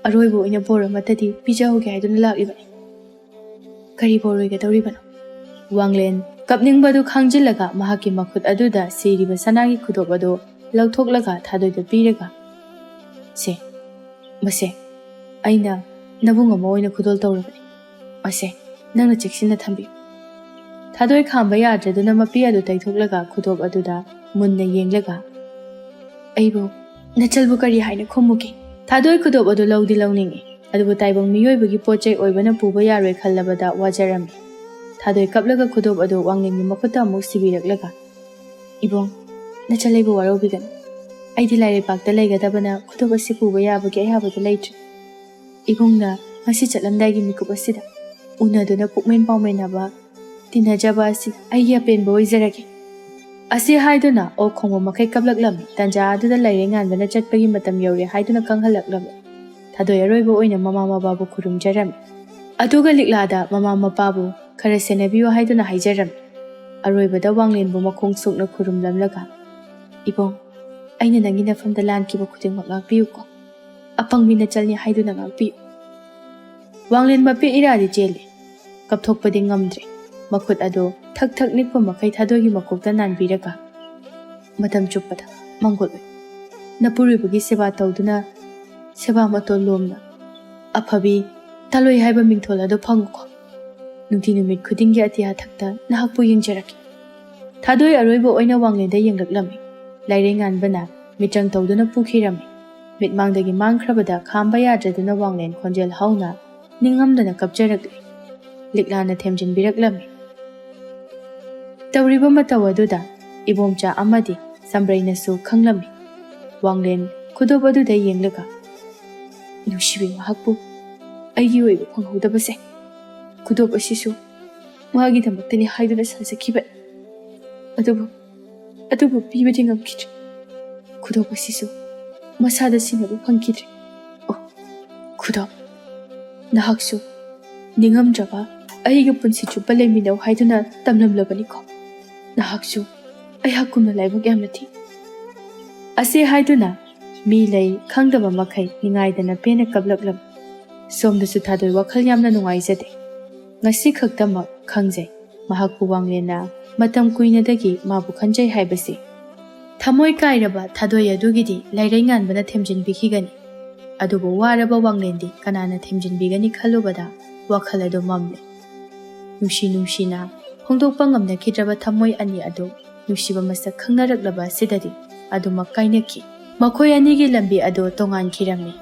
A: ꯑꯔꯣꯏꯕ ꯑꯣꯏꯅ ꯕꯣꯔ ꯑꯃꯠꯇꯗꯤ ꯄꯤꯖꯍꯧꯒꯦ ꯍꯥꯏꯗꯨꯅ ꯂꯥꯛꯂꯤꯕꯅꯤ꯫ ꯀꯔꯤ ꯕꯣꯔ ꯑꯣꯏꯒꯗꯧꯔꯤꯕꯅꯣ? ꯋꯥꯡꯂꯦꯟ ꯀꯞꯅꯤꯡꯕꯗꯨ ꯈꯥꯡꯖꯤꯜꯂꯒ ꯃꯍꯥꯛꯀꯤ ꯃꯈꯨꯠ ꯑꯗꯨꯗ ꯁꯤꯔꯤꯕ ꯁꯅꯥꯒꯤ ꯈꯨꯗꯣꯞ ꯑꯗꯨ ꯂꯧꯊꯣꯛꯂꯒ ꯊꯥꯗꯣꯏꯗ ꯄꯤꯔꯒ ꯃꯁꯦ ꯑꯩꯅ ꯅꯕꯨꯡ ꯑꯃ ꯑꯣꯏꯅ ꯈꯨꯗꯣꯜ ꯇꯧꯔꯕꯅꯤ꯫ ꯃꯁꯦ ꯅꯪꯅ ꯆꯦꯛꯁꯤꯟꯅ ꯊꯝꯕꯤꯌꯨ꯫ ꯊꯥꯗꯣꯏ ꯈꯥꯝꯕ ꯌꯥꯗ꯭ꯔꯗꯨꯅ ꯃꯄꯤ ꯑꯗꯨ ꯇꯩꯊꯣꯛꯂꯒ ꯈꯨꯗꯣꯞ ꯑꯗꯨꯗ ꯃꯨꯟꯅ ꯌꯦꯡꯂꯒ ꯑꯩꯕꯨ ꯅꯆꯜꯕꯨ ꯀꯔꯤ ꯍꯥꯏꯅ ꯈꯨꯝꯃꯨꯒꯦ? ꯊꯥꯗꯣꯏ ꯈꯨꯗꯣꯞ ꯑꯗꯨ ꯂꯧꯗꯤ ꯂꯧꯅꯤꯡꯉꯤ ꯑꯗꯨꯕꯨ ꯇꯥꯏꯕꯪ ꯃꯤꯑꯣꯏꯕꯒꯤ ꯄꯣꯠꯆꯩ ꯑꯣꯏꯕꯅ ꯄꯨꯕ ꯌꯥꯔꯣꯏ ꯈꯜꯂꯕꯗ ꯋꯥꯖꯔꯝꯃꯤ꯫ ꯊꯥꯗꯣꯏ ꯀꯞꯂꯒ ꯈꯨꯗꯣꯞ ꯑꯗꯨ ꯋꯥꯡꯂꯦꯟꯒꯤ ꯃꯈꯨꯠꯇ ꯑꯃꯨꯛ ꯁꯤꯕꯤꯔꯛꯂꯒ ꯏꯕꯣꯡ, ꯅꯆꯜ ꯑꯩꯕꯨ ꯋꯥꯔꯧꯕꯤꯒꯅꯨ꯫ ꯑꯩꯗꯤ ꯂꯥꯏꯔꯩꯄꯥꯛꯇ ꯂꯩꯒꯗꯕꯅ ꯈꯨꯗꯣꯞ ꯑꯁꯤ ꯄꯨꯕ ꯌꯥꯕꯒꯤ ꯑꯌꯥꯕꯗꯨ ꯂꯩꯇ꯭ꯔꯤ꯫ ꯏꯕꯨꯡꯅ ꯉꯁꯤ ꯆꯠꯂꯝꯗꯥꯏꯒꯤ ꯃꯤꯀꯨꯞ ꯑꯁꯤꯗ ꯎꯅꯗꯨꯅ ꯄꯨꯛꯃꯦꯟ ꯄꯥꯎꯃꯦꯟꯅꯕ ꯇꯤꯟꯅꯖꯕ ꯑꯁꯤ ꯑꯩꯒꯤ ꯑꯄꯦꯟꯕ ꯑꯣꯏꯖꯔꯒꯦ꯫ ꯑꯁꯤ ꯍꯥꯏꯗꯨꯅ ꯑꯣꯛ ꯈꯣꯡꯕ ꯃꯈꯩ ꯀꯞꯂꯛꯂꯝꯃꯤ꯫ ꯇꯟꯖꯥ ꯑꯗꯨꯗ ꯂꯩꯔꯩꯉꯥꯟꯕꯅ ꯆꯠꯄꯒꯤ ꯃꯇꯝ ꯌꯧꯔꯦ ꯍꯥꯏꯗꯨꯅ ꯈꯪꯍꯜꯂꯛꯂꯝꯃꯤ꯫ ꯊꯥꯗꯣꯏ ꯑꯔꯣꯏꯕ ꯑꯣꯏꯅ ꯃꯃꯥ ꯃꯄꯥꯕꯨ ꯈꯨꯔꯨꯝꯖꯔꯝꯃꯤ꯫ ꯑꯗꯨꯒ ꯂꯤꯛꯂꯥꯗ ꯃꯃꯥ ꯃꯄꯥꯕꯨ ꯈꯔ ꯁꯦꯟꯅꯕꯤꯌꯨ ꯍꯥꯏꯗꯨꯅ ꯍꯥꯏꯖꯔꯝꯃꯤ꯫ ꯑꯔꯣꯏꯕꯗ ꯋꯥꯡꯂꯦꯟꯕꯨ ꯃꯈꯣꯡ ꯁꯣꯛꯅ ꯈꯨꯔꯨꯝꯂꯝꯂꯒ ꯏꯕꯣꯡ, ꯑꯩꯅ ꯅꯪꯒꯤ ꯅꯐꯝꯗ ꯂꯥꯟꯈꯤꯕ ꯈꯨꯗꯤꯡꯃꯛ ꯉꯥꯛꯄꯤꯌꯨꯀꯣ꯫ ꯑꯄꯪꯕꯤ ꯅꯆꯜꯅꯤ ꯍꯥꯏꯗꯨꯅ ꯉꯥꯛꯄꯤꯌꯨ꯫ ꯋꯥꯡꯂꯦꯟ ꯃꯄꯤ ꯏꯔꯥꯗꯤ ꯆꯦꯜꯂꯤ꯫ ꯀꯞꯊꯣꯛꯄꯗꯤ ꯉꯝꯗ꯭ꯔꯦ꯫ ꯃꯈꯨꯠ ꯑꯗꯨ ꯊꯛ ꯊꯛ ꯅꯤꯛꯄ ꯃꯈꯩ ꯊꯥꯗꯣꯏꯒꯤ ꯃꯀꯣꯛꯇ ꯅꯥꯟꯕꯤꯔꯒ ꯃꯇꯝ ꯆꯨꯞꯄꯗ ꯃꯪꯒꯣꯜ ꯑꯣꯏ ꯅꯄꯨꯔꯣꯏꯕꯒꯤ ꯁꯦꯕꯥ ꯇꯧꯗꯨꯅ ꯁꯦꯕꯥ ꯃꯇꯣꯜ ꯂꯣꯝꯅ ꯑꯐꯕꯤ ꯇꯥꯂꯣꯏ ꯍꯥꯏꯕ ꯃꯤꯡꯊꯣꯜ ꯑꯗꯨ ꯐꯪꯉꯨꯀꯣ꯫ ꯅꯨꯡꯇꯤ ꯅꯨꯃꯤꯠ ꯈꯨꯗꯤꯡꯒꯤ ꯑꯇꯤꯌꯥ ꯊꯛꯇ ꯅꯍꯥꯛꯄꯨ ꯌꯦꯡꯖꯔꯛꯀꯦ꯫ ꯊꯥꯗꯣꯏ ꯑꯔꯣꯏꯕ ꯑꯣꯏꯅ ꯋꯥꯡꯂꯦꯟꯗ ꯌꯦꯡꯂꯛꯂꯝꯃꯤ꯫ ꯂꯥꯏꯔꯩꯉꯥꯟꯕꯅ ꯃꯤꯇ꯭ꯔꯪ ꯇꯧꯗꯨꯅ ꯄꯨꯈꯤꯔꯝꯃꯤ꯫ ꯃꯤꯠꯃꯥꯡꯗꯒꯤ ꯃꯥꯡꯈ꯭ꯔꯕꯗ ꯈꯥꯝꯕ ꯌꯥꯗ꯭ꯔꯗꯨꯅ ꯋꯥꯡꯂꯦꯟ ꯈꯣꯟꯖꯦꯜ ꯍꯧꯅ ꯅꯤꯡꯉꯝꯗꯅ ꯀꯞꯆꯔꯛꯂꯤ꯫ ꯂꯤꯛꯂꯥꯅ ꯊꯦꯝꯖꯤꯟꯕꯤꯔꯛꯂꯝꯃꯤ꯫ ꯇꯧꯔꯤꯕ ꯃꯇꯧ ꯑꯗꯨꯗ ꯏꯕꯣꯝꯆꯥ ꯑꯃꯗꯤ ꯁꯝꯕ꯭ꯔꯩꯅꯁꯨ ꯈꯪꯂꯝꯃꯤ꯫ ꯋꯥꯡꯂꯦꯟ ꯈꯨꯗꯣꯞ ꯑꯗꯨꯗ ꯌꯦꯡꯂꯒ ꯅꯨꯡꯁꯤꯕꯤ ꯃꯍꯥꯛꯄꯨ ꯑꯩꯒꯤ ꯑꯣꯏꯕ ꯐꯪꯍꯧꯗꯕꯁꯦ ꯈꯨꯗꯣꯞ ꯑꯁꯤꯁꯨ ꯃꯥꯒꯤꯗꯃꯛꯇꯅꯤ ꯍꯥꯏꯗꯨꯅ ꯁꯥꯖꯈꯤꯕꯅꯤ꯫ ꯑꯗꯨꯕꯨ ꯄꯤꯕꯗꯤ ꯉꯝꯈꯤꯗ꯭ꯔꯦ꯫ ꯈꯨꯗꯣꯞ ꯑꯁꯤꯁꯨ ꯃꯁꯥꯗ ꯁꯤꯟꯅꯕ ꯐꯪꯈꯤꯗ꯭ꯔꯦ꯫ ꯑꯣ ꯈꯨꯗꯣꯞ, ꯅꯍꯥꯛꯁꯨ ꯅꯤꯡꯉꯝꯗ꯭ꯔꯕ ꯑꯩꯒ ꯄꯨꯟꯁꯤ ꯆꯨꯞꯄ ꯂꯩꯃꯤꯟꯅꯧ ꯍꯥꯏꯗꯨꯅ ꯇꯝꯂꯝꯂꯕꯅꯤꯀꯣ꯫ ꯅꯍꯥꯛꯁꯨ ꯑꯩꯍꯥꯛꯀꯨꯝꯅ ꯂꯥꯏꯕꯛ ꯌꯥꯝꯅ ꯊꯤ꯫ ꯑꯁꯤ ꯍꯥꯏꯗꯨꯅ ꯃꯤ ꯂꯩ ꯈꯪꯗꯕ ꯃꯈꯩ ꯅꯤꯡꯉꯥꯏꯗꯅ ꯄꯦꯟꯅ ꯀꯞꯂꯛꯂꯝꯃꯤ꯫ ꯁꯣꯝꯗꯁꯨ ꯊꯥꯗꯣꯏ ꯋꯥꯈꯜ ꯌꯥꯝꯅ ꯅꯨꯡꯉꯥꯏꯖꯗꯦ꯫ ꯉꯁꯤ ꯈꯛꯇꯃꯛ ꯈꯪꯖꯩ ꯃꯍꯥꯛꯄꯨ ꯋꯥꯡꯂꯦꯟꯅ ꯃꯇꯝ ꯀꯨꯏꯅꯗꯒꯤ ꯃꯥꯕꯨ ꯈꯟꯖꯩ ꯍꯥꯏꯕꯁꯤ꯫ ꯊꯃꯣꯏ ꯀꯥꯏꯔꯕ ꯊꯥꯗꯣꯏ ꯑꯗꯨꯒꯤꯗꯤ ꯂꯥꯏꯔꯩꯉꯥꯟꯕꯅ ꯊꯦꯝꯖꯤꯟꯕꯤꯈꯤꯒꯅꯤ꯫ ꯑꯗꯨꯕꯨ ꯋꯥꯔꯕ ꯋꯥꯡꯂꯦꯟꯗꯤ ꯀꯅꯥꯅ ꯊꯦꯝꯖꯤꯟꯕꯤꯒꯅꯤ ꯈꯜꯂꯨꯕꯗ ꯋꯥꯈꯜ ꯑꯗꯨ ꯃꯝꯂꯦ꯫ ꯅꯨꯡꯁꯤ ꯅꯨꯡꯁꯤꯅ ꯐꯣꯡꯗꯣꯛꯄ ꯉꯝꯅꯈꯤꯗ꯭ꯔꯕ ꯊꯃꯣꯏ ꯑꯅꯤ ꯑꯗꯨ ꯅꯨꯡꯁꯤꯕ ꯃꯁꯛ ꯈꯪꯅꯔꯛꯂꯕ ꯑꯁꯤꯗꯗꯤ ꯑꯗꯨꯃꯛ ꯀꯥꯏꯅꯈꯤ꯫ ꯃꯈꯣꯏ ꯑꯅꯤꯒꯤ ꯂꯝꯕꯤ ꯑꯗꯨ ꯇꯣꯉꯥꯟꯈꯤꯔꯝꯃꯤ꯫